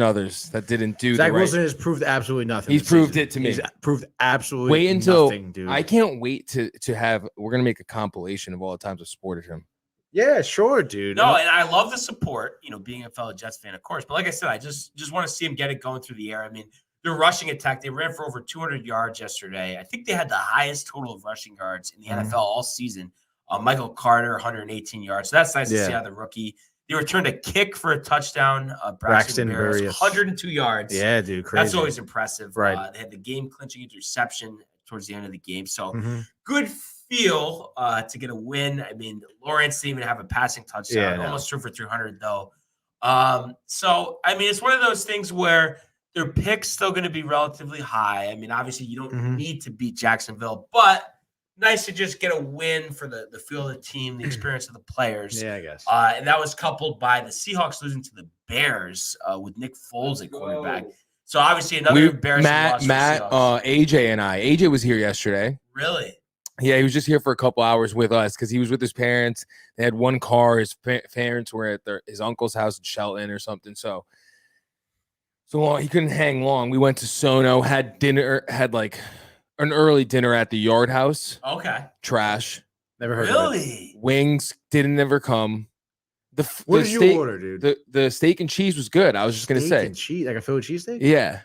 that didn't do Zach the right. Wilson has proved absolutely nothing. He's this proved season. it to me. He's proved absolutely Wait until nothing, dude. I can't wait to have. We're gonna make a compilation of all the times I supported him. Yeah, sure, dude. No, and I love the support, being a fellow Jets fan, of course. But like I said, I just want to see him get it going through the air. I mean, their rushing attack, they ran for over 200 yards yesterday. I think they had the highest total of rushing yards in the NFL all season. Michael Carter, 118 yards. So that's nice to see out of the rookie. They returned a kick for a touchdown. Braxton Berrios, 102 yards. Yeah, dude, crazy. That's always impressive. Right. They had the game-clinching interception towards the end of the game. So Mhm. good feel to get a win. I mean, Lawrence didn't even have a passing touchdown. Yeah, no. Almost threw for 300, though. So, I mean, it's one of those things where their pick's still going to be relatively high. I mean, obviously, you don't Mhm. need to beat Jacksonville, but nice to just get a win for the feel of the team, the experience of the players. Yeah, I guess. And that was coupled by the Seahawks losing to the Bears with Nick Foles at quarterback. So obviously another embarrassing loss for the Seahawks. AJ and I. AJ was here yesterday. Really? Yeah, he was just here for a couple hours with us because he was with his parents. They had one car. His parents were at his uncle's house in Shelton or something. So he couldn't hang long. We went to Sono, had dinner, had like an early dinner at the Yard House. Okay. Trash. Never heard of it. Really? Wings didn't ever come. What did you order, dude? The steak and cheese was good. I was just gonna say cheese, like a Philly cheesesteak. Yeah.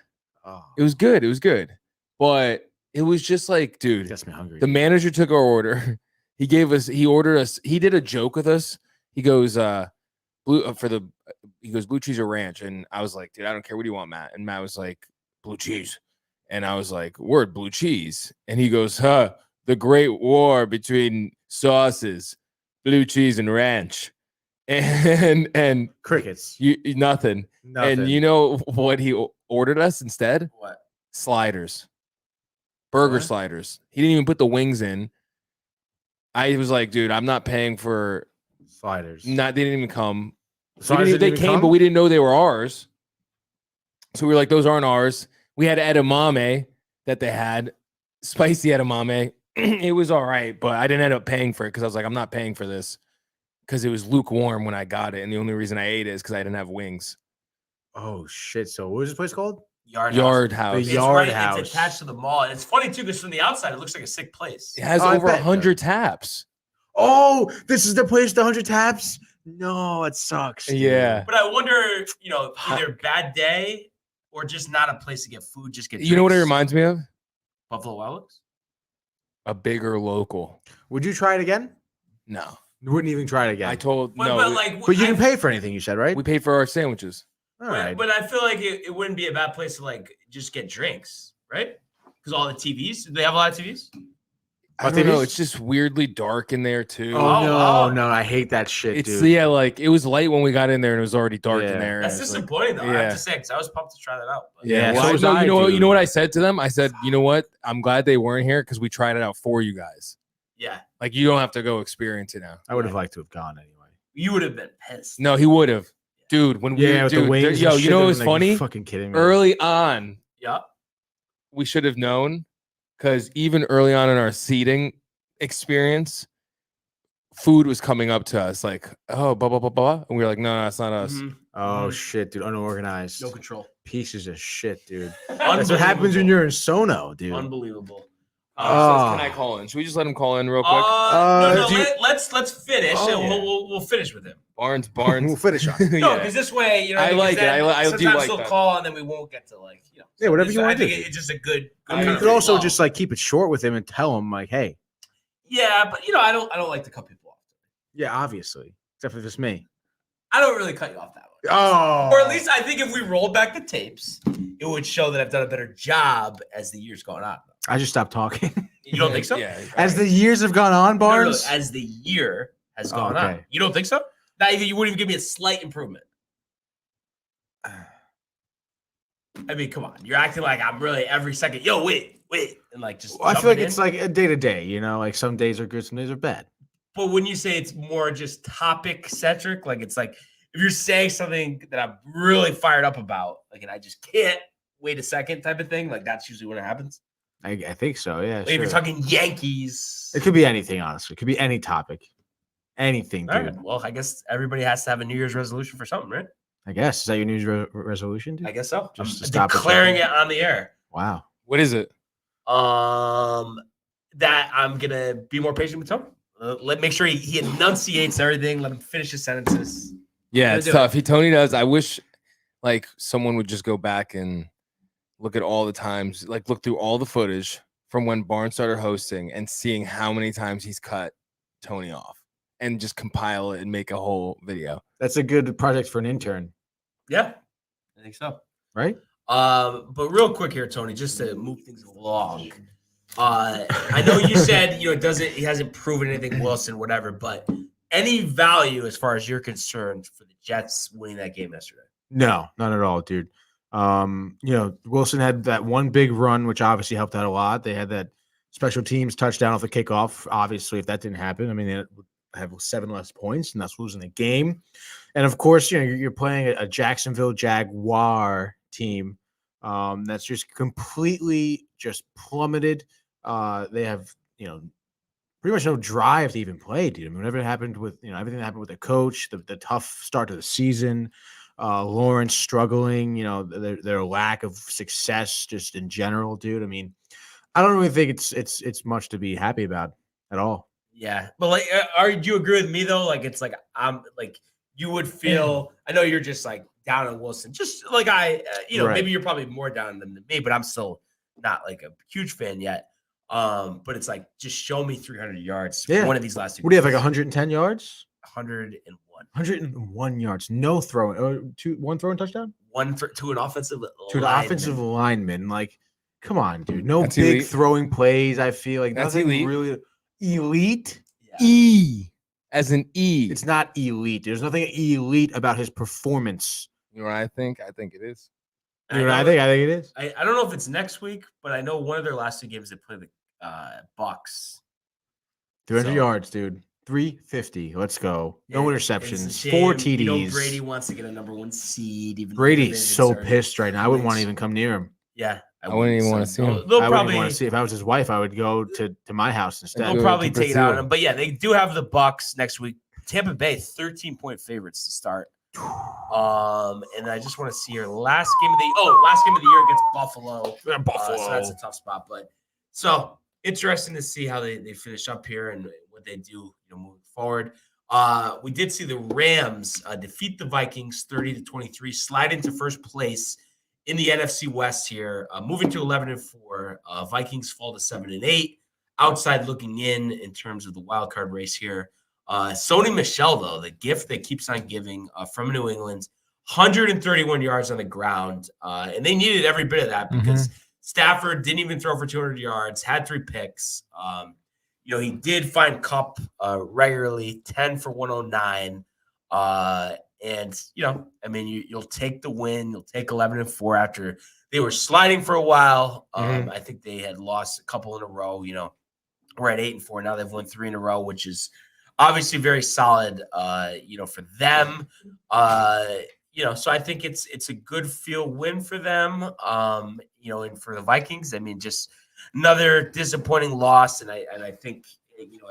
Oh, It was good. It was good. But it was just like, dude, gets me hungry. the manager took our order. He ordered us. He did a joke with us. He goes, blue cheese or ranch. And I was like, dude, I don't care. What do you want, Matt? And Matt was like, blue cheese. And I was like, word, blue cheese. And he goes, the great war between sauces, blue cheese and ranch. And crickets. Nothing. And you know what he ordered us instead? What? Sliders. Burger sliders. He didn't even put the wings in. I was like, dude, I'm not paying for sliders. They didn't even come. They came, but we didn't know they were ours. So we were like, those aren't ours. We had edamame that they had, spicy edamame. It was all right, but I didn't end up paying for it because I was like, I'm not paying for this because it was lukewarm when I got it. And the only reason I ate it is because I didn't have wings. Oh, shit. So what was this place called? Yard House. The Yard House. It's attached to the mall. And it's funny, too, because from the outside, it looks like a sick place. It has over 100 taps. Oh, this is the place with the 100 taps? No, it sucks. Dude. Yeah. But I wonder, either bad day or just not a place to get food, just get drinks. You know what it reminds me of? Buffalo Wild Wings? A bigger local. Would you try it again? No. You wouldn't even try it again. I told But you didn't pay for anything, you said, right? we paid for our sandwiches. All right. But I feel like it wouldn't be a bad place to just get drinks, right? Because all the TVs, do they have a lot of TVs? I don't know. It's just weirdly dark in there too. Oh, no, I hate that shit, dude. It was light when we got in there and it was already dark in there. That's disappointing, though. I have to say, because I was pumped to try that out. But. Yeah. Well, you know what I said to them? I said, you know what? I'm glad they weren't here because we tried it out for you guys. Yeah. Like you don't have to go experience it now. I would have liked to have gone anyway. You would have been pissed. No, he would have. Dude, when with the wings you know what was funny? Fucking kidding me. Early on, we should have known because even early on in our seating experience, food was coming up to us like, oh, blah, blah, blah, blah. And we were like, no, that's not us. Mm-hmm. Oh, shit, dude. Unorganized. No control. Pieces of shit, dude. That's what happens when you're in Sono, dude. Unbelievable. Can I call in? Should we just let him call in real quick? Let's finish, and we'll finish with him. Barnes. We'll finish on. No, because this way, I like it. I do sometimes like he'll that. call, and then we won't get to Yeah, whatever you want to do. It's just a good. You could also just keep it short with him and tell him hey. Yeah, but I don't like to cut people off. Yeah, obviously, except for just me. I don't really cut you off that way. Oh. Or at least I think if we rolled back the tapes, it would show that I've done a better job as the years gone on. I just stopped talking. You don't think so? Yeah. As the years have gone on, Barnes? No, as the year has gone on. You don't think so? Not even, you wouldn't even give me a slight improvement. I mean, come on. You're acting like I'm really every second, yo, wait. And just I feel like it's like a day to day, like some days are good, some days are bad. But when you say it's more just topic centric, it's like if you're saying something that I'm really fired up about, and I just can't wait a second type of thing, that's usually when it happens. I think so, yeah. If you're talking Yankees. It could be anything, honestly. It could be any topic. Anything, dude. Right. Well, I guess everybody has to have a New Year's resolution for something, right? I guess. Is that your New Year's resolution, dude? I guess so. Just I'm declaring it on the air. Wow. What is it? That I'm going to be more patient with Tony. Make sure he enunciates everything. Let him finish his sentences. Yeah, it's tough. Tony does. I wish someone would just go back and look at all the times, look through all the footage from when Barnes started hosting and seeing how many times he's cut Tony off and just compile it and make a whole video. That's a good project for an intern. Yeah, I think so. Right? But real quick here, Tony, just to move things along. I know you said, he hasn't proven anything, Wilson, whatever, but any value as far as you're concerned for the Jets winning that game yesterday? No, not at all, dude. Wilson had that one big run, which obviously helped out a lot. They had that Special teams touchdown off the kickoff. Obviously, if that didn't happen, I mean, they would have 7 less points, and that's losing the game. And of course, you're playing a Jacksonville Jaguar team that's just completely just plummeted. They have, pretty much no drive to even play, dude. I mean, whatever happened with, everything that happened with the coach, the tough start to the season, Lawrence struggling, their lack of success just in general, dude. I mean, I don't really think it's much to be happy about at all. Yeah, but like, do you agree with me though? Like, it's like I'm like you would feel. I know you're just like down on Wilson, just like Right. maybe you're probably more down on them than me, but I'm still not like a huge fan yet. But it's like just show me 300 yards. Yeah. One of these last 2. What do you have, like 110 yards? 101. 101 yards, no throwing. One throwing touchdown? To an offensive To an lineman. offensive lineman. Like, come on, dude. No That's big elite. throwing plays. I feel like That's nothing elite. really elite. Yeah. E. As an E. It's not elite. There's nothing elite about his performance. You know what I think? I think it is. You know what I think it is. I don't know if it's next week, but I know one of their last 2 games they play the Bucks. 300 So- yards, dude. 350. Let's go. No It's a interceptions. shame. 4 You know, TDs. Brady wants to get a number 1 seed. Even though Brady's division's so already pissed right now. I wouldn't want to fixed. even come near him. Yeah, I wouldn't even wanna see him. They'll I wouldn't probably want to see. If I was his wife, I would go to my house instead. they'll Go probably to take it out on Brazil. him. But yeah, they do have the Bucks next week. Tampa Bay 13-point favorites to start. And I just want to see your last game of the year against Buffalo. Buffalo. So that's a tough spot, but so interesting to see how they finish up here and what they do, moving forward. We did see the Rams defeat the Vikings 30-23, slide into first place in the NFC West here, moving to 11-4. Vikings fall to 7-8. Outside looking in terms of the wild card race here. Sony Michel, though, the gift that keeps on giving from New England, 131 yards on the ground. And they needed every bit of that because Stafford didn't even throw for 200 yards, had 3 picks. He did find Kupp regularly, 10 for 109. And, you'll take the win. You'll take 11-4 after they were sliding for a while. I think they had lost a couple in a row. We're at 8-4. Now they've won 3 in a row, which is obviously very solid, for them. So I think it's a good field win for them, and for the Vikings. I mean, just another disappointing loss. And I think,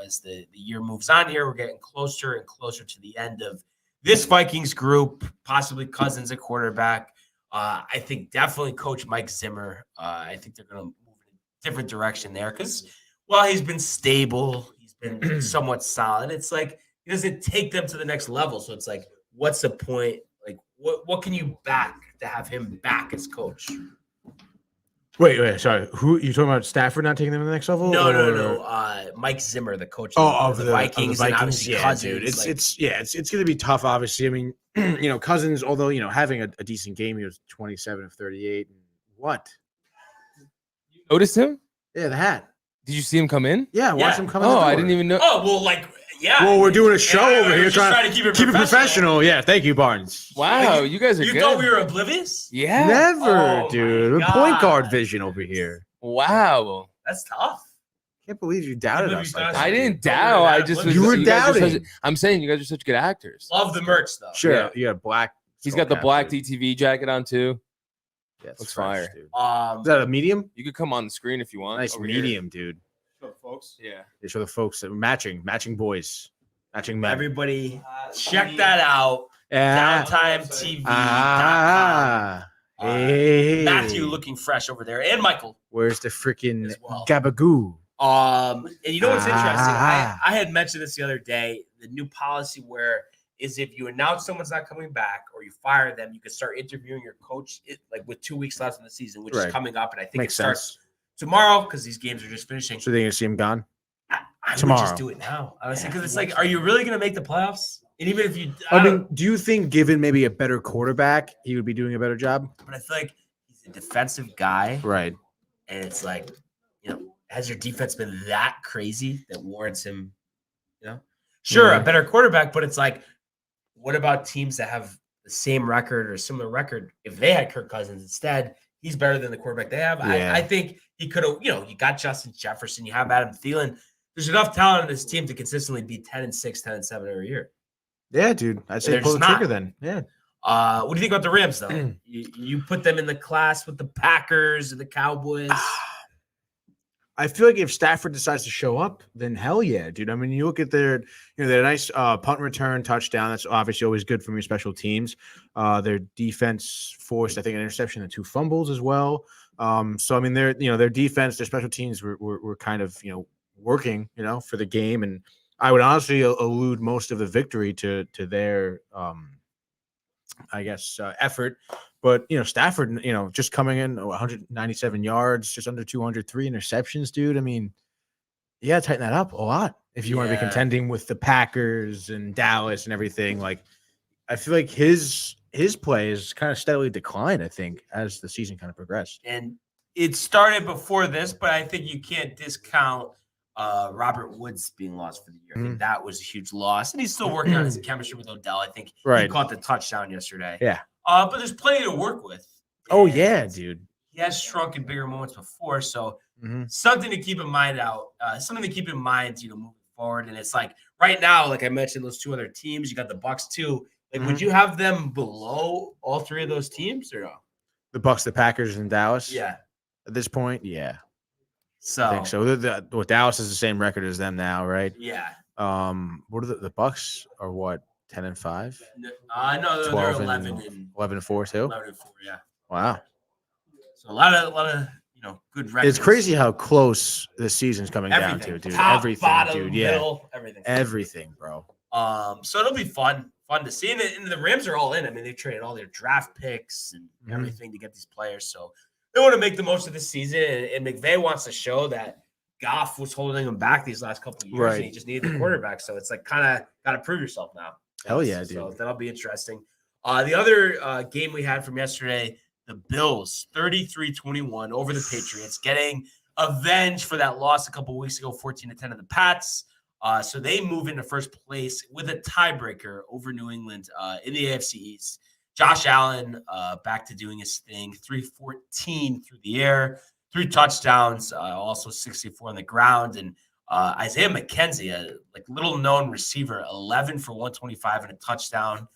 as the year moves on here, we're getting closer and closer to the end of this Vikings group, possibly Cousins at quarterback. I think definitely Coach Mike Zimmer. I think they're going to move in a different direction there because while he's been stable, he's been somewhat solid. It's like he doesn't take them to the next level. So it's like, what's the point? Like, what can you back to have him back as coach? Wait, sorry. Who you talking about? Stafford not taking them to the next level? No. Mike Zimmer, the coach Of the Vikings, and obviously yeah, Cousins. dude. It's It's going to be tough. Obviously, I mean, Cousins, although having a decent game, he was 27 of 38. What? You noticed him? Yeah, the hat. Did you see him come in? Yeah, watch Yeah. him come in. Oh, the I door. didn't even know. Oh well, yeah. Well, we're doing a show Yeah, over we're here just trying to keep it professional. Yeah, thank you, Barnes. Wow, you guys are You good. thought we were oblivious? Yeah. Never, Oh, dude. my Point guard God. vision over here. Wow. That's tough. Can't believe you doubted believe us you like thought that. I didn't Don't worry doubt. about I it. just You was. were guys are doubting. I'm saying you guys are such good actors. Love the merch though. Sure, Yeah. you got black. He's skull got the cap, black dude. DTV jacket on too. Yeah, it's Looks fresh, fire. dude. Is that a medium? You could come on the screen if you want. Nice over here. medium, dude. folks. Yeah. They show the folks that matching boys, matching men. Everybody, check that out. Yeah. DowntimeTV.com. Hey. Matthew looking fresh over there, and Michael. Where's the freaking As well. gabagoo? And you know what's interesting? Ah. I had mentioned this the other day. The new policy where is if you announce someone's not coming back or you fire them, you can start interviewing your coach like with 2 weeks left in the season, which Right. is coming up. And I think Makes it starts sense. tomorrow because these games are just finishing. So they're gonna see him gone. I would tomorrow. just do it now. Honestly, because it's like, are you really going to make the playoffs? And even if you, I mean, do you think given maybe a better quarterback, he would be doing a better job? but I feel like he's a defensive guy, Right. and it's like, has your defense been that crazy that warrants him? Sure, Yeah. a better quarterback, but it's like, what about teams that have the same record or similar record? If they had Kirk Cousins instead, he's better than the quarterback they have. Yeah. I think he could have, you got Justin Jefferson, you have Adam Thielen. There's enough talent on this team to consistently be 10-6, 10-7 every year. Yeah, dude. I'd say They're pull the just trigger not. then. Yeah. What do you think about the Rams, though? you put them in the class with the Packers and the Cowboys. I feel like if Stafford decides to show up, then hell yeah, dude. I mean, you look at their nice punt return touchdown. That's obviously always good from your special teams. Their defense forced, I think, an interception and 2 fumbles as well. So I mean, their defense, their special teams were kind of working, for the game, and I would honestly allude most of the victory to their effort. But Stafford, just coming in 197 yards, just under 203 interceptions, dude. I mean, you gotta tighten that up a lot if you want to be contending with the Packers and Dallas and everything. Like, I feel like his play is kind of steadily declined, I think, as the season kind of progressed. And it started before this, but I think you can't discount Robert Woods being lost for the year. I think that was a huge loss. And he's still working on his chemistry with Odell. I think he caught the touchdown yesterday. Yeah. But there's plenty to work with. Oh, yeah, dude. He has shrunk in bigger moments before. So something to keep in mind moving forward. And it's like right now, like I mentioned, those 2 other teams, you got the Bucs too. Like, would you have them below all 3 of those teams or no? The Bucs, the Packers, and Dallas? Yeah. At this point, yeah. So I think so. Dallas is the same record as them now, right? Yeah. What are the Bucs are what? 10-5? No, they're 11-4 too. 11-4, yeah. Wow. So a lot of good records. It's crazy how close this season's coming down to, dude. Top, everything, bottom, dude. Yeah, middle, everything, bro. So it'll be fun to see. And the Rams are all in. I mean, they traded all their draft picks and everything to get these players. So they want to make the most of this season. And McVay wants to show that Goff was holding him back these last couple of years, and he just needed the quarterback. So it's like kind of got to prove yourself now. Hell yeah, dude. So that'll be interesting. The other game we had from yesterday, the Bills, 33-21 over the Patriots, getting avenged for that loss a couple of weeks ago, 14-10 of the Pats. So they move into first place with a tiebreaker over New England in the AFC East. Josh Allen back to doing his thing, 314 through the air, 3 touchdowns, also 64 on the ground. And Isaiah McKenzie, a little-known receiver, 11 for 125 and a touchdown.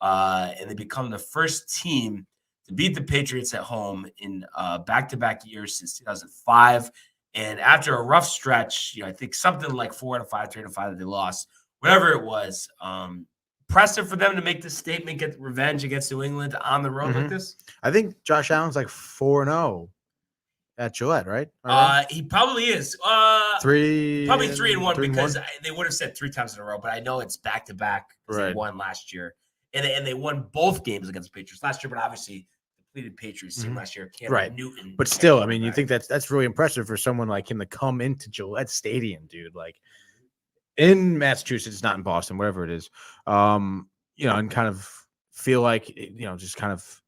And they become the first team to beat the Patriots at home in back-to-back years since 2005. And after a rough stretch, I think something like 4 out of 5, 3 out of 5 that they lost, whatever it was, impressive for them to make this statement, get revenge against New England on the road like this. I think Josh Allen's like 4-0 at Gillette, right? He probably is. 3-1 because they would have said 3 times in a row, but I know it's back-to-back because they won last year. And they won both games against the Patriots last year, but obviously depleted Patriots team last year. Cam Newton. But still, I mean, you think that's really impressive for someone like him to come into Gillette Stadium, dude. Like in Massachusetts, not in Boston, wherever it is. And kind of feel like just kind of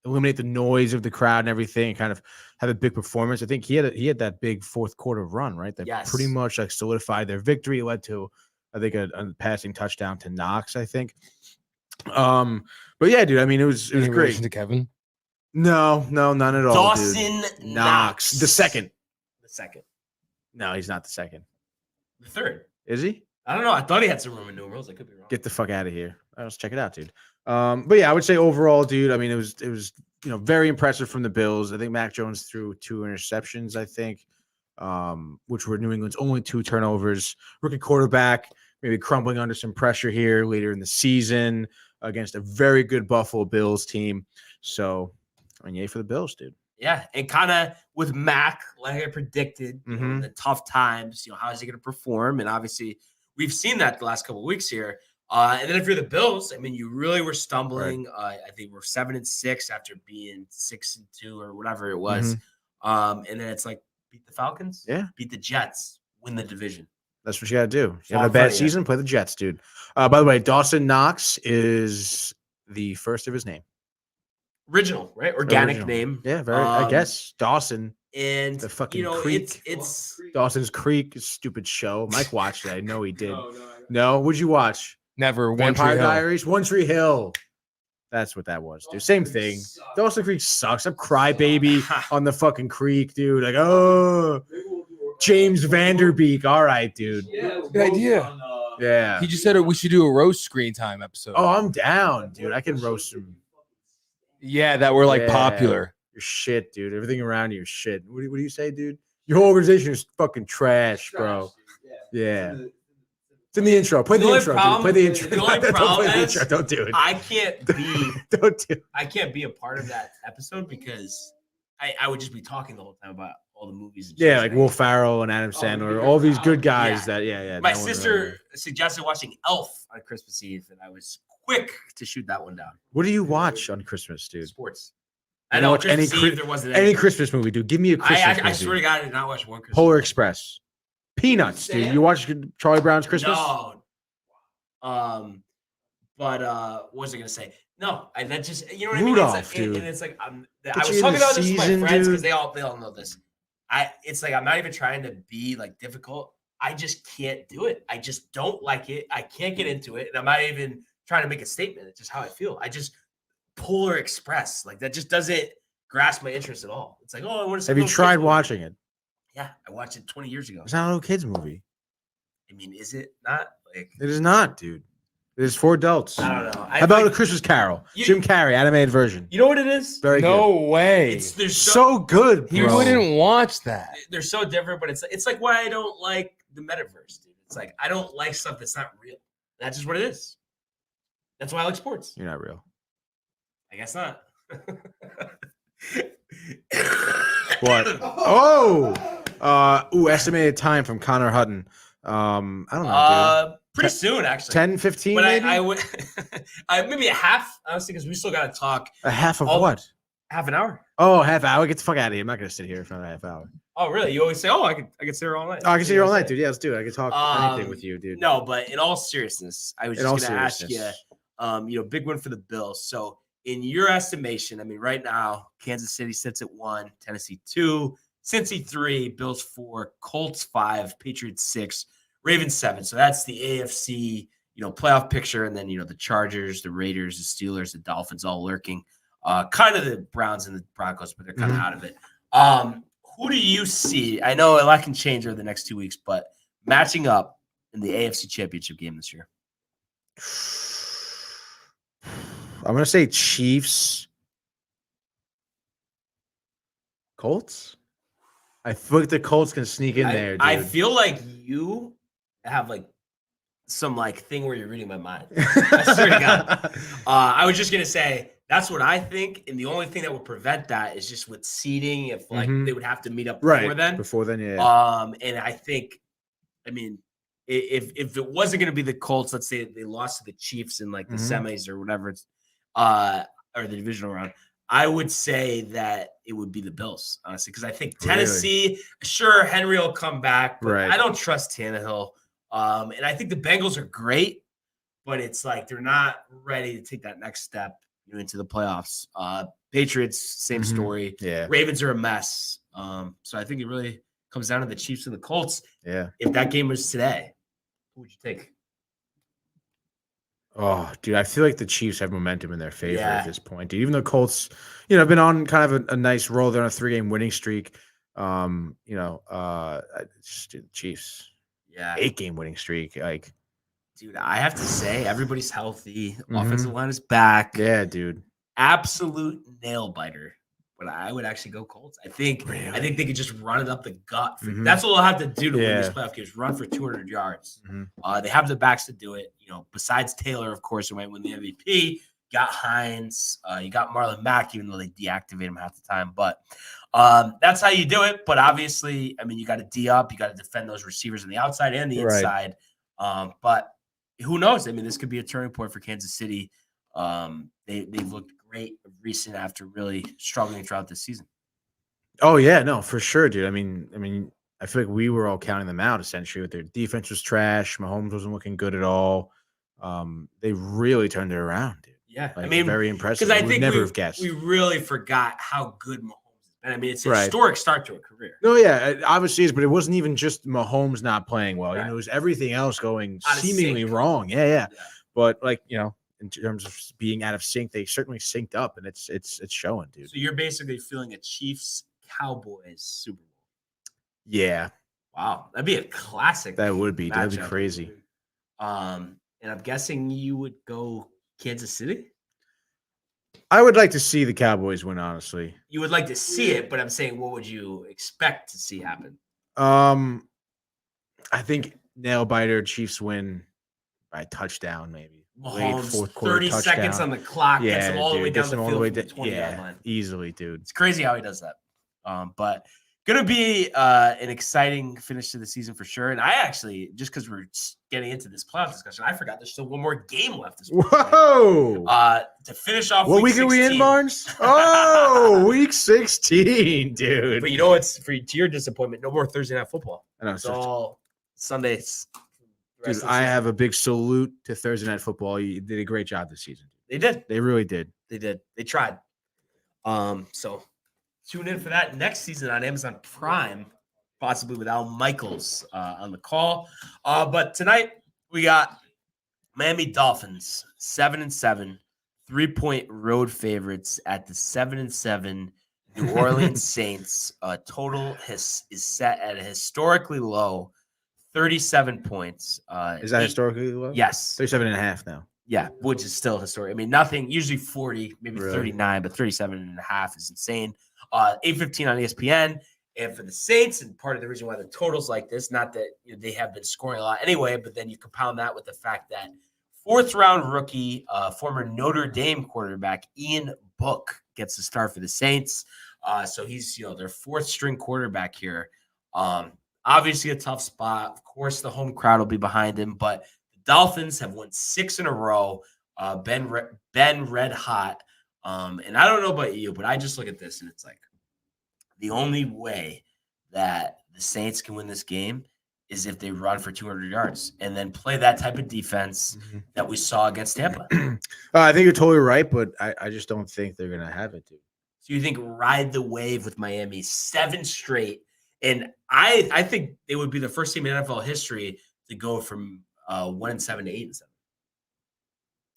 eliminate the noise of the crowd and everything, and kind of have a big performance. I think he had that big fourth quarter run, right? That pretty much like solidified their victory. It led to, I think, a passing touchdown to Knox, I think. But yeah, dude, I mean, it was great. To Kevin? No, none at all. Dawson Knox. The second. No, he's not the second. The third. Is he? I don't know. I thought he had some Roman numerals. I could be wrong. Get the fuck out of here. Let's check it out, dude. But yeah, I would say overall, dude, I mean, it was very impressive from the Bills. I think Mac Jones threw 2 interceptions, I think, which were New England's only 2 turnovers. Rookie quarterback, maybe crumbling under some pressure here later in the season against a very good Buffalo Bills team. So, I mean, yay for the Bills, dude. Yeah, and kind of with Mac, like I predicted, the tough times, how is he going to perform? And obviously, we've seen that the last couple of weeks here. And then if you're the Bills, I mean, you really were stumbling. I think we're 7-6 after being 6-2 or whatever it was. And then it's like beat the Falcons, beat the Jets, win the division. That's what you got to do. You have a bad season, play the Jets, dude. By the way, Dawson Knox is the first of his name. Original, right? Organic name. Yeah, very. I guess Dawson. And the fucking Creek. It's Dawson's Creek, stupid show. Mike watched it. I know he did. No, what'd you watch? Never. Vampire Diaries. One Tree Hill. That's what that was, dude. Same thing. Dawson Creek sucks. I'm crybaby on the fucking creek, dude. Like, oh, James Vanderbeek. All right, dude. Good idea. Yeah. He just said we should do a roast screen time episode. Oh, I'm down, dude. I can roast some. Yeah, that were like Yeah. popular. You're shit, dude. Everything around you is shit. What do you say, dude? Your whole organization is fucking trash, bro. Yeah. It's in the intro. Play the intro, dude. Play the intro. The only Don't problem play the is intro. Don't do it. I can't be Don't do it. I can't be a part of that episode because I would just be talking the whole time about all the movies. And Yeah, shit, like right? Will Ferrell and Adam Sandler, all these good guys Yeah. that, My no one sister really- suggested watching Elf on Christmas Eve, and I was quick to shoot that one down. What do you watch on Christmas, dude? Sports. You I don't know watch Christmas any Eve, there wasn't Any anything. Christmas movie, dude. Give me a Christmas movie. I swear to God, I did not watch one Christmas Polar movie. Express. Peanuts, dude. You watch Charlie Brown's Christmas? No. But what was I gonna say? No, that just you know what Rudolph, I mean. It's like, dude. and it's like I Get was you in talking the about this with my season, friends because dude. they all know this. It's like I'm not even trying to be like difficult. I just can't do it. I just don't like it. I can't get into it, and I'm not even trying to make a statement. It's just how I feel. I just Polar Express like that just doesn't grasp my interest at all. It's like, oh, I want to. Have you tried watching it? Yeah, I watched it 20 years ago. It's not a little kids movie. I mean, is it not like? It is not, dude. It is for adults. I don't know. How about A Christmas Carol? Jim Carrey, animated version. You know what it is? Very No good. way. They're So good, He bro. wouldn't watch that. they're so different, but it's like why I don't like the metaverse, dude. It's like I don't like stuff that's not real. That's just what it is. That's why I like sports. You're not real. I guess not. What? Oh! Estimated time from Connor Hutton. I don't know, Pretty soon, actually. dude. 10, 15 But maybe? I would maybe a half, honestly, because we still got to talk A half of all- what? half an hour. Oh, half hour. Get the fuck out of here. I'm not going to sit here for another half hour. Oh, really? You always say, "Oh, I could sit here all night." Oh, I can sit here all You night, always say. dude. Yeah, let's do it. I can talk anything Um, with you, dude. No, but in all seriousness, I was In just all going to ask you, seriousness. big win for the Bills. So, in your estimation, I mean, right now, Kansas City sits at 1, Tennessee 2, Cincy 3, Bills 4, Colts 5, Patriots 6, Ravens 7. So that's the AFC, playoff picture, and then the Chargers, the Raiders, the Steelers, the Dolphins all lurking. Kind of the Browns and the Broncos, but they're kind of out of it. Who do you see? I know a lot can change over the next 2 weeks, but matching up in the AFC Championship game this year. I'm going to say Chiefs. Colts? I feel like the Colts can sneak in there, dude. I feel like you have some thing where you're reading my mind. I swear to God. I was just gonna say that's what I think, and the only thing that would prevent that is just with seeding. If they would have to meet up before then. Before then, yeah. And I think, I mean, if it wasn't gonna be the Colts, let's say they lost to the Chiefs in the semis or whatever it's or the divisional round, I would say that it would be the Bills, honestly, because I think Tennessee, sure, Henry will come back, but I don't trust Tannehill. And I think the Bengals are great, but it's like they're not ready to take that next step into the playoffs. Patriots, same story. Yeah. Ravens are a mess. So I think it really comes down to the Chiefs and the Colts. Yeah. If that game was today, who would you take? Oh, dude, I feel like the Chiefs have momentum in their favor Yeah. at this point, dude. Even though Colts, have been on kind of a nice roll. They're on a 3-game winning streak. Just the Chiefs. Yeah. 8-game winning streak. Like, Dude, I have to say, everybody's healthy. Offensive line is back. yeah, dude. Absolute nail biter. But I would actually go Colts. I think they could just run it up the gut. That's what they'll have to do to win these playoff games. Run for 200 yards. They have the backs to do it. Besides Taylor, of course, who might win the MVP. You got Hines. You got Marlon Mack, even though they deactivate him half the time. But that's how you do it. But obviously, I mean, you got to D up. You got to defend those receivers on the outside and the inside. But who knows? I mean, this could be a turning point for Kansas City. They've looked great recent after really struggling throughout the season. Oh yeah, no, for sure, dude. I mean, I feel like we were all counting them out essentially. With their defense was trash. Mahomes wasn't looking good at all. They really turned it around, dude. Yeah, Like, I mean, very impressive. because I would think never have guessed. we really forgot how good Mahomes has been. I mean, it's a historic start to a career. No, yeah, it obviously is, but it wasn't even just Mahomes not playing well. Right. It was everything else going Out of seemingly sync. wrong. Yeah. But in terms of being out of sync. They certainly synced up, and it's showing, dude. So you're basically feeling a Chiefs Cowboys Super Bowl. Yeah, Wow, that'd be a classic. that would be. That'd be matchup. crazy. And I'm guessing you would go Kansas City. I would like to see the Cowboys win, honestly. You would like to see it, but I'm saying, what would you expect to see happen? I think nail biter Chiefs win by a touchdown, maybe. Mahomes, Late fourth quarter 30 touchdown. seconds on the clock, gets them all the way down gets the them field all the way from the down. 20-yard line. Easily, dude. It's crazy how he does that. But going to be an exciting finish to the season for sure. And I actually, just because we're getting into this playoff discussion, I forgot there's still one more game left this week. Whoa! To finish off What week week are we in, 16. Barnes? Oh, week 16, dude. But you know what's, to your disappointment, no more Thursday Night Football. I know, It's all Sundays. dude, I have a big salute to Thursday Night Football. You did a great job this season. They did. They really did. They did. They tried. So tune in for that next season on Amazon Prime, possibly with Al Michaels on the call. But tonight we got Miami Dolphins, 7-7, 3-point road favorites at the 7-7 New Orleans Saints. Total is set at a historically low 37 points. Is that historically low? Yes. 37.5 now. Yeah, which is still historic. I mean, nothing, usually 40, maybe Really? 39, but 37.5 is insane. 8:15 on ESPN. And for the Saints, and part of the reason why the total's like this, not that they have been scoring a lot anyway, but then you compound that with the fact that fourth-round rookie, former Notre Dame quarterback Ian Book gets the start for the Saints. So he's their fourth-string quarterback here. Obviously a tough spot. Of course, the home crowd will be behind him, but Dolphins have won 6 in a row. Ben red hot. And I don't know about you, but I just look at this and it's like the only way that the Saints can win this game is if they run for 200 yards and then play that type of defense that we saw against Tampa. I think you're totally right, but I just don't think they're going to have it, dude. So you think ride the wave with Miami 7 straight. And I think they would be the first team in NFL history to go from 1-7 to 8-7.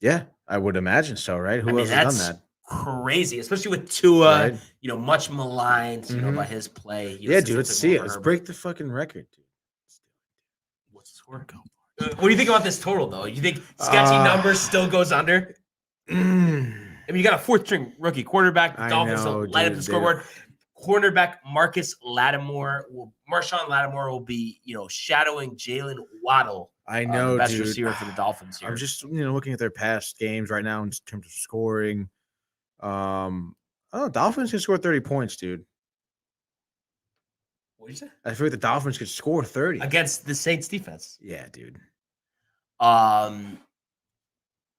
Yeah, I would imagine so, right? Who else has done that? Crazy, especially with Tua, Right. Much maligned, by his play. Yeah, dude, let's see it. Let's break the fucking record, dude. What's the score? What do you think about this total, though? You think sketchy numbers still goes under? I mean, you got a fourth-string rookie quarterback. The Dolphins will light up the scoreboard. Cornerback Marshawn Lattimore will be, shadowing Jalen Waddle. I know, the best dude. receiver for the Dolphins here. I'm just, looking at their past games right now in terms of scoring. Dolphins can score 30 points, dude. What did you say? I feel like the Dolphins could score 30 Against the Saints defense. Yeah, dude. Um,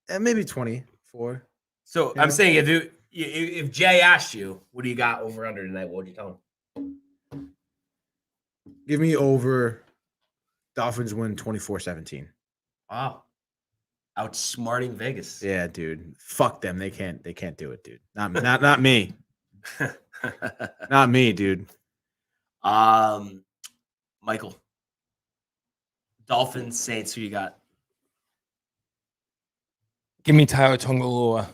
And maybe 24. So Yeah. I'm saying if Jay asked you, what do you got over under tonight? What would you tell him? Give me over. Dolphins win 24-17. Wow. Outsmarting Vegas. Yeah, dude. Fuck them. They can't do it, dude. Not me. Not me, dude. Michael. Dolphins, Saints, who you got? Give me Tayo Tongolua.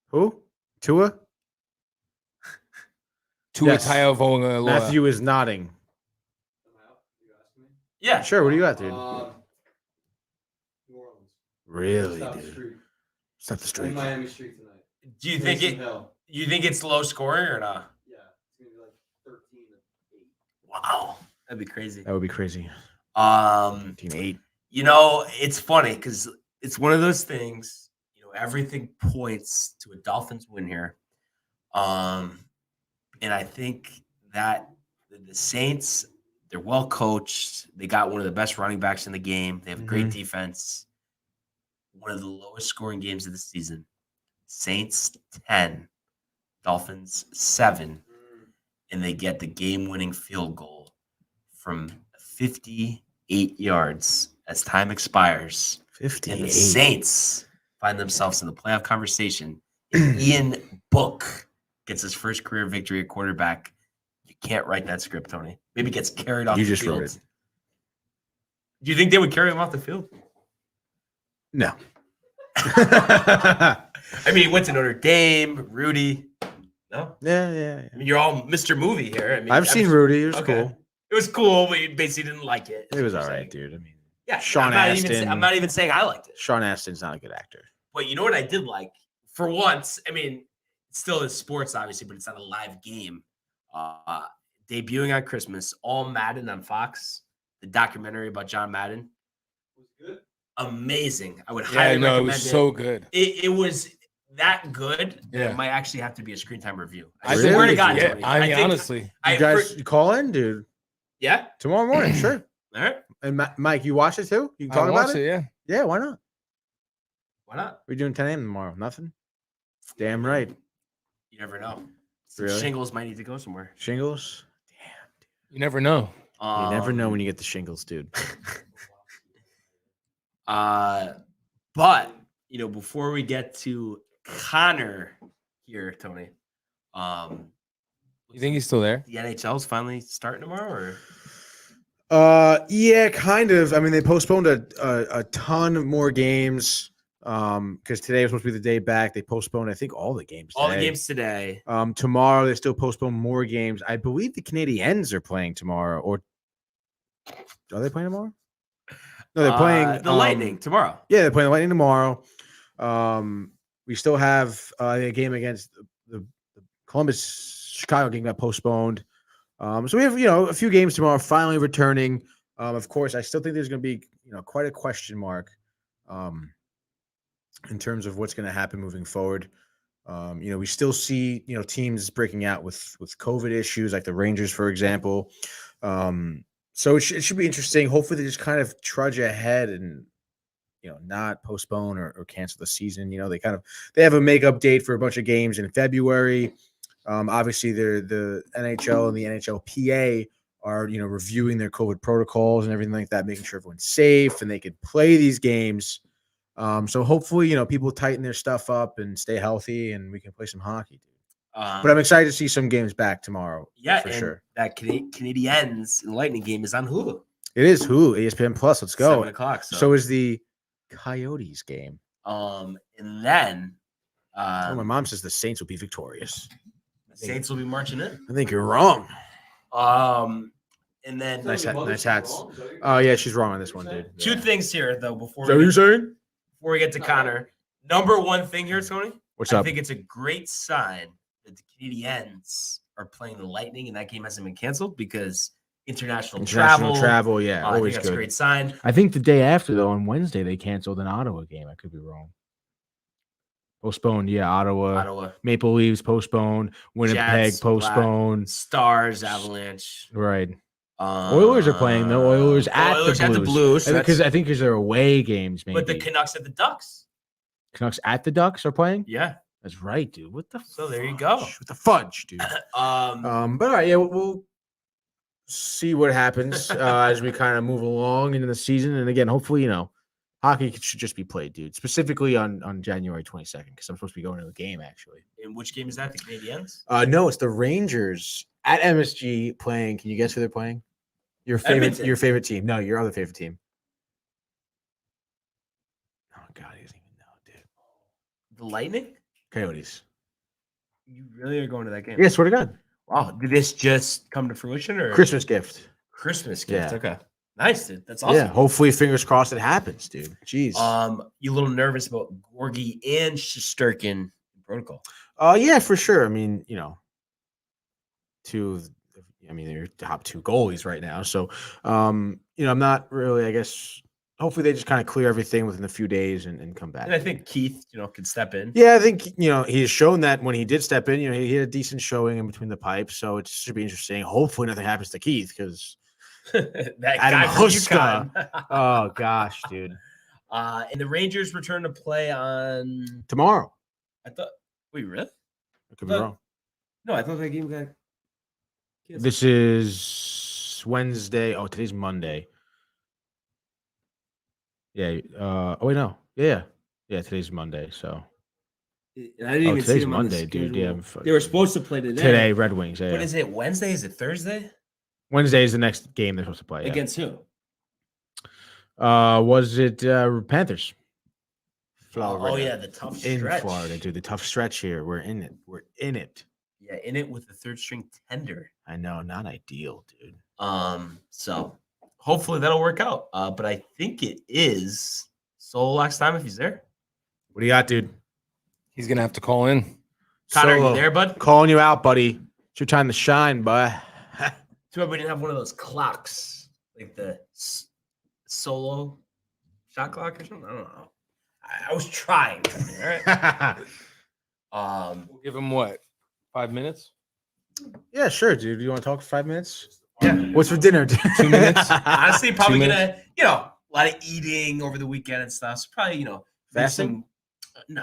Who? Tua? Yes. Tayo Tongolua. Matthew is nodding. Yeah. Sure. What do you got, dude? New Orleans. Really, Stop the dude? streak. Stop the In streak. Miami Street tonight. Do you think Mason Hill. you think it's low scoring or not? Yeah, it's gonna be like 13-8. Wow. That'd be crazy. That would be crazy. 13-8. It's funny because it's one of those things, everything points to a Dolphins win here. And I think that the Saints, they're well coached. They got one of the best running backs in the game. They have a great defense. One of the lowest scoring games of the season. Saints 10, Dolphins 7, and they get the game-winning field goal from 58 yards as time expires. 58. And the Saints find themselves in the playoff conversation. And Ian Book gets his first career victory at quarterback. You can't write that script, Tony. Maybe gets carried off You the just field. wrote it. Do you think they would carry him off the field? No. I mean, he went to Notre Dame, Rudy. No? Yeah. I mean, you're all Mr. Movie here. I mean, I've seen Rudy. It was cool. It was cool, but you basically didn't like it. It was all right, dude. I mean, Yeah, Sean Astin. I'm not even saying I liked it. Sean Astin's not a good actor. But you know what I did like? For once, I mean, it still is sports, obviously, but it's not a live game. Debuting on Christmas, all Madden on Fox, the documentary about John Madden. Was good. Amazing. I would highly recommend it was so good. It was that good. Yeah. It might actually have to be a screen time review. I swear to God, yeah, Tony. I mean, think- honestly, You call in, dude. Yeah. Tomorrow morning, sure. All right. And Mike, you watch it too? You can I talk about watched it? Yeah. Yeah, why not? Why not? We're doing 10 a.m. tomorrow. Nothing? Damn right. You never know. Some Really? shingles might need to go somewhere. Shingles? You never know. You never know when you get the shingles, dude. But before we get to Connor here, Tony, You think he's still there? the NHL's finally starting tomorrow, or Yeah, kind of. I mean, they postponed a ton more games because today was supposed to be the day back. They postponed, I think, all the games. all the today. games today? Tomorrow they still postpone more games. I believe the Canadiens are playing tomorrow, or are they playing tomorrow? No, they're playing the Lightning tomorrow. Yeah, they're playing the Lightning tomorrow. We still have a game against the Columbus Chicago game got postponed. So we have a few games tomorrow finally returning. Of course, I still think there's going to be quite a question mark in terms of what's going to happen moving forward. We still see teams breaking out with COVID issues, like the Rangers, for example. So it should be interesting. Hopefully, they just kind of trudge ahead and not postpone or cancel the season. They have a makeup date for a bunch of games in February. Obviously, the NHL and the NHLPA are reviewing their COVID protocols and everything like that, making sure everyone's safe and they could play these games. So hopefully, people tighten their stuff up and stay healthy, and we can play some hockey. But I'm excited to see some games back tomorrow. Yeah, for and sure. that Canadiens and Lightning game is on Hulu. It is Hulu, ESPN Plus. Let's go. 7:00. So is the Coyotes game. And then My mom says the Saints will be victorious. the Saints will be marching in. I think you're wrong. And then Nice hats. Oh yeah, she's wrong on this one, dude. two things here though before Is that what you're saying? we get to Connor. Number one thing here, Tony. What's I up? think it's a great sign that the Canadiens are playing the Lightning and that game hasn't been canceled because international travel. Yeah, I think always that's a good. great sign. I think the day after, though, on Wednesday, they canceled an Ottawa game. I could be wrong. Postponed, yeah. Ottawa, Maple Leafs postponed. Winnipeg Jets, postponed. Stars, Avalanche. Right. Oilers are playing, though. Oilers at the Blues. so Because that's- I think because they're away games, maybe. but the Canucks at the Ducks. Canucks at the Ducks are playing? Yeah. That's right, dude. What the So there you go. What the fudge, dude? But all right, yeah, we'll see what happens as we kind of move along into the season. And again, hopefully, hockey should just be played, dude. Specifically on January 22nd, because I'm supposed to be going to a game actually. And which game is that? The Canadiens? No, it's the Rangers at MSG playing. Can you guess who they're playing? Your favorite team? No, your other favorite team. Oh God, he doesn't even know, dude. The Lightning? Coyotes. You really are going to that game? Yeah, swear to God. Wow. Did this just come to fruition or Christmas gift. Christmas gift? Yeah. Okay. Nice, dude. That's awesome. Yeah, hopefully, fingers crossed, it happens, dude. Jeez. You a little nervous about Gorgie and Shesterkin in protocol? Yeah, for sure. I mean, they're top two goalies right now. So, I'm not really, I guess, hopefully they just kind of clear everything within a few days and come back. And I think Keith, can step in. Yeah, I think, he's shown that when he did step in, he had a decent showing in between the pipes. So it should be interesting. Hopefully nothing happens to Keith because that Adam guy from Huska. UConn. Oh, gosh, dude. And the Rangers return to play on Tomorrow. Wait, really? I could be wrong. No, I thought that game got canceled. This is Wednesday. Oh, today's Monday. Yeah. Wait, no. Yeah. Today's Monday. So. And I didn't even see today's them on the Monday, dude. Yeah. schedule. They were supposed to play today. Today, Red Wings. Yeah. But is it Wednesday? Is it Thursday? Wednesday is the next game they're supposed to play. Yeah. Against who? Was it Panthers? Florida. Oh yeah, the tough In stretch. Florida, dude. The tough stretch here. We're in it. We're in it. Yeah, in it with the third string tender. I know, not ideal, dude. So hopefully that'll work out. But I think it is Solak's time if he's there. What do you got, dude? He's gonna have to call in. Connor, Solo. you there, bud? Calling you out, buddy. It's your time to shine, bud. Too bad we didn't have one of those clocks, like the solo shot clock or something. I don't know. I was trying. All right. We'll give him what? 5 minutes? Yeah, sure, dude. You want to talk for 5 minutes? Yeah. What's for dinner? 2 minutes? Honestly, probably 2 gonna, a lot of eating over the weekend and stuff. So probably, make Fasting? no,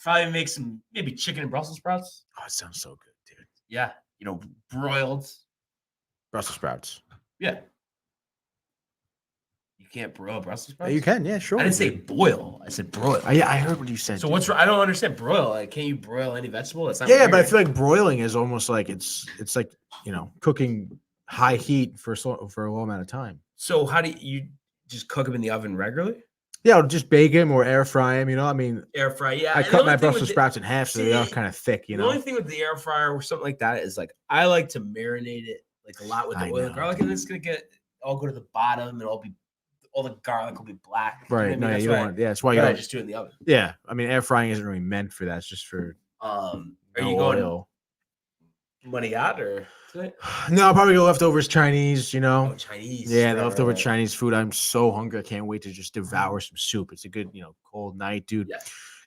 probably make some maybe chicken and Brussels sprouts. Oh, it sounds so good, dude. Yeah, broiled. Brussels sprouts. Yeah. You can't broil Brussels Yeah, sprouts. you can, yeah, sure. I didn't say boil. I said broil. Yeah, I heard what you said. So dude. what's? I don't understand broil. Like, can't you broil any vegetable? That's not. Yeah, weird. but I feel like broiling is almost like it's like cooking high heat for a long amount of time. So how do you just cook them in the oven regularly? Yeah, I'll just bake them or air fry them. I mean, Air fry. Yeah. I and the cut only my thing with Brussels the- sprouts in half, so they are See, kind of thick. The only thing with the air fryer or something like that is like I like to marinate it like a lot with the I oil and know, garlic, and it's gonna all go to the bottom, and all the garlic will be black. You know what I Right? mean? No, That's you why don't want. Yeah, that's why you I don't. just do it in the oven. Yeah, I mean, air frying isn't really meant for that. It's just for Are no you going oil. money out or tonight? No, I'll probably go leftovers Chinese. Oh, Chinese. Yeah, the Right, leftover right. Chinese food. I'm so hungry. I can't wait to just devour some soup. It's a good, cold night, dude. Yeah.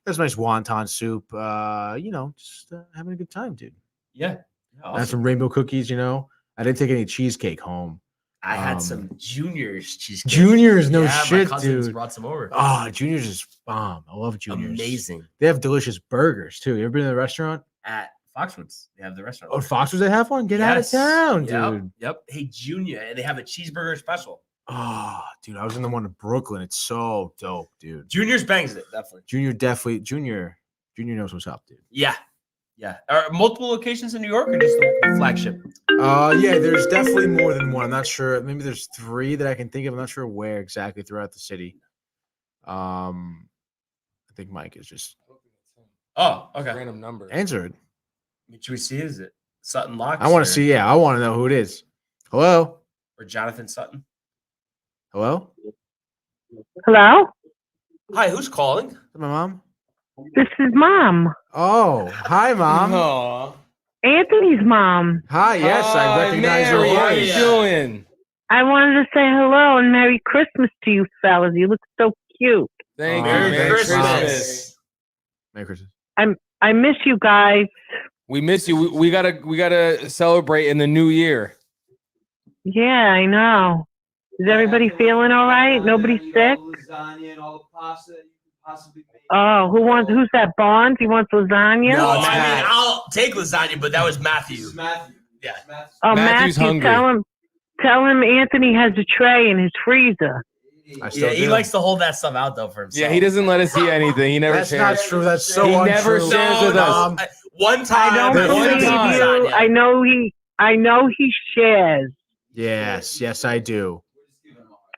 That's nice wonton soup. Just having a good time, dude. Yeah. I had Awesome. some rainbow cookies. I didn't take any cheesecake home. I had um, some Junior's cheesecake. Juniors, no Yeah, shit, my cousins dude. brought some over. Oh, Juniors is bomb. I love Juniors. Amazing. They have delicious burgers too. You ever been to the restaurant? At Foxwoods, they have the restaurant. Oh, Foxwoods, they have one. Get out of Yes. town, Yep, dude. Yep. Hey, Junior, and they have a cheeseburger special. Oh, dude, I was in the one in Brooklyn. It's so dope, dude. Junior's bangs it, definitely. Junior knows what's up, dude. Yeah. Yeah. Are multiple locations in New York or just the flagship? Yeah, there's definitely more than one. I'm not sure. Maybe there's 3 that I can think of. I'm not sure where exactly throughout the city. I think Mike is just Oh, okay. Random number. answered. Should we see it? Is it Sutton Locks? I want or- to see. Yeah, I want to know who it is. Hello, Or Jonathan Sutton? hello. Hello? Hi, who's calling? Is that my mom? This is Mom. Oh, hi, mom. Aw. Anthony's mom. Hi. Yes, I Hi, recognize your Mary, how voice. you doing? I wanted to say hello and Merry Christmas to you fellas. You look so cute. Thank Oh, you. Merry Merry Christmas. Christmas. Merry Christmas. I miss you guys. We miss you. We gotta celebrate in the new year. Yeah, I know. Is everybody feeling all right? Nobody sick? Lasagna and all the pasta you could possibly make. Oh, who's that? Bonds? He wants lasagna? No, Oh, it's I mean, Matt. I'll take lasagna, but that was Matthew. This is Matthew. Yeah. Matthew's Oh, Matthew's Matthew, hungry. tell him Anthony has a tray in his freezer. I still Yeah, he do. likes to hold that stuff out though for himself. Yeah, he doesn't let us see anything. He never That's shares. not true. That's so He untrue. never shares with us. One time, I don't There's one believe time. you. Lasagna. I know he shares. Yes, I do.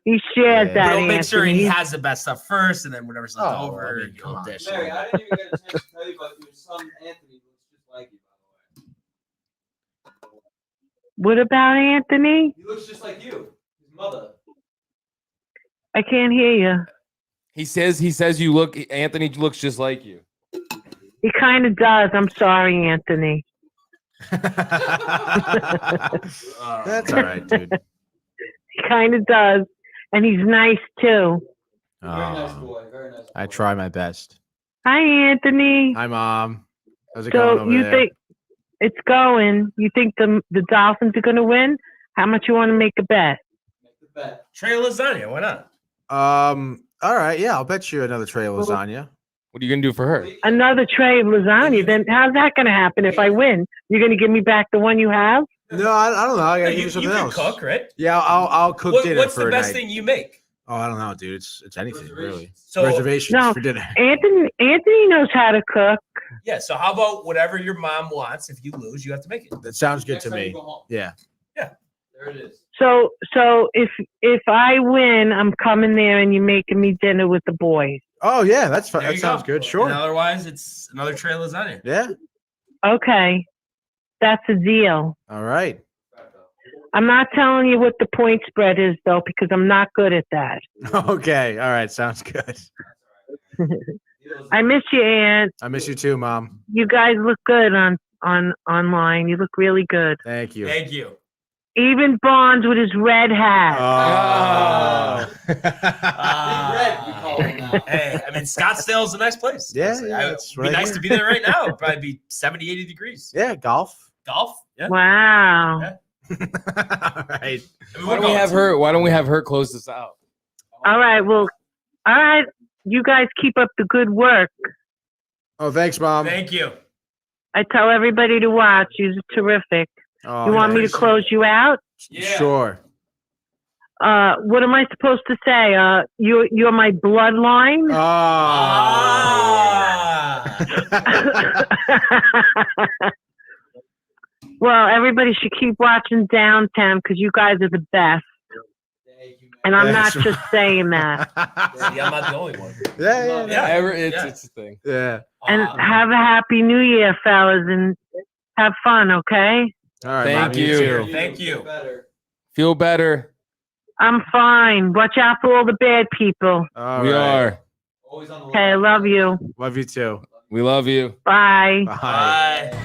He shares Yeah. that, But he'll Anthony. make sure he has the best stuff first, and then whatever's left Oh, over, I mean, come he'll on. dish Mary, it. I didn't even get a chance to tell you, but your son Anthony looks just like you, by the way. What about Anthony? He looks just like you, his mother. I can't hear you. He says you look. Anthony looks just like you. He kind of does. I'm sorry, Anthony. That's all right, dude. He kind of does. And he's nice, too. Very nice Oh, boy, very nice boy. I try my best. Hi, Anthony. Hi, mom. How's it going So over you there? think it's going? You think the Dolphins are going to win? How much you want to make a bet? Make the bet. Tray lasagna, why not? All right, yeah, I'll bet you another tray of lasagna. What are you gonna do for her? Another tray of lasagna. Then how's that going to happen if I win? You're going to give me back the one you have? No, I don't know. I gotta give You you something can else. cook, right? Yeah, I'll cook dinner What's for the a best night. thing you make? Oh, I don't know, dude. It's anything really. So Reservations No. for dinner. Anthony knows how to cook. yeah, so how about whatever your mom wants? If you lose, you have to make it. That sounds good Next to time you me. go home. Yeah. There it is. So if I win, I'm coming there and you're making me dinner with the boys. Oh yeah, that's fine. There That you sounds go. good. Sure. And otherwise, it's another tray of lasagna. Yeah. Okay. That's a deal. All right. I'm not telling you what the point spread is, though, because I'm not good at that. Okay. All right. Sounds good. I miss you, Aunt. I miss you too, Mom. You guys look good on online. You look really good. Thank you. Thank you. Even Bonds with his red hat. Oh. Hey, I mean, Scottsdale's a nice place. Yeah, honestly. yeah, It'd it's be right nice here. to be there right now. It'd probably be 70, 80 degrees. Yeah, golf. Golf? Yeah. Wow. Yeah. All right. I mean, Why don't we have her close this out? All right. Well, all right. You guys keep up the good work. Oh, thanks, Mom. Thank you. I tell everybody to watch. You're terrific. Oh, You want me to close you out? Yeah. Sure. What am I supposed to say? You're my bloodline. Well, everybody should keep watching Downtown because you guys are the best. And I'm not just saying that. See, I'm not the only one. Yeah. It's a thing. Yeah. And have a happy New Year, fellas, and have fun, okay? All right. Thank Mom, you. too. Thank you. Feel better. I'm fine. Watch out for all the bad people. All We right. are. Okay, I love you. Love you too. We love you. Bye. Bye. Bye.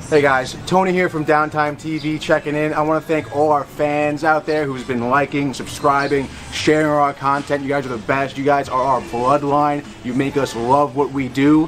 Hey guys, Tony here from Downtime TV checking in. I want to thank all our fans out there who's been liking, subscribing, sharing our content. You guys are the best. You guys are our bloodline. You make us love what we do.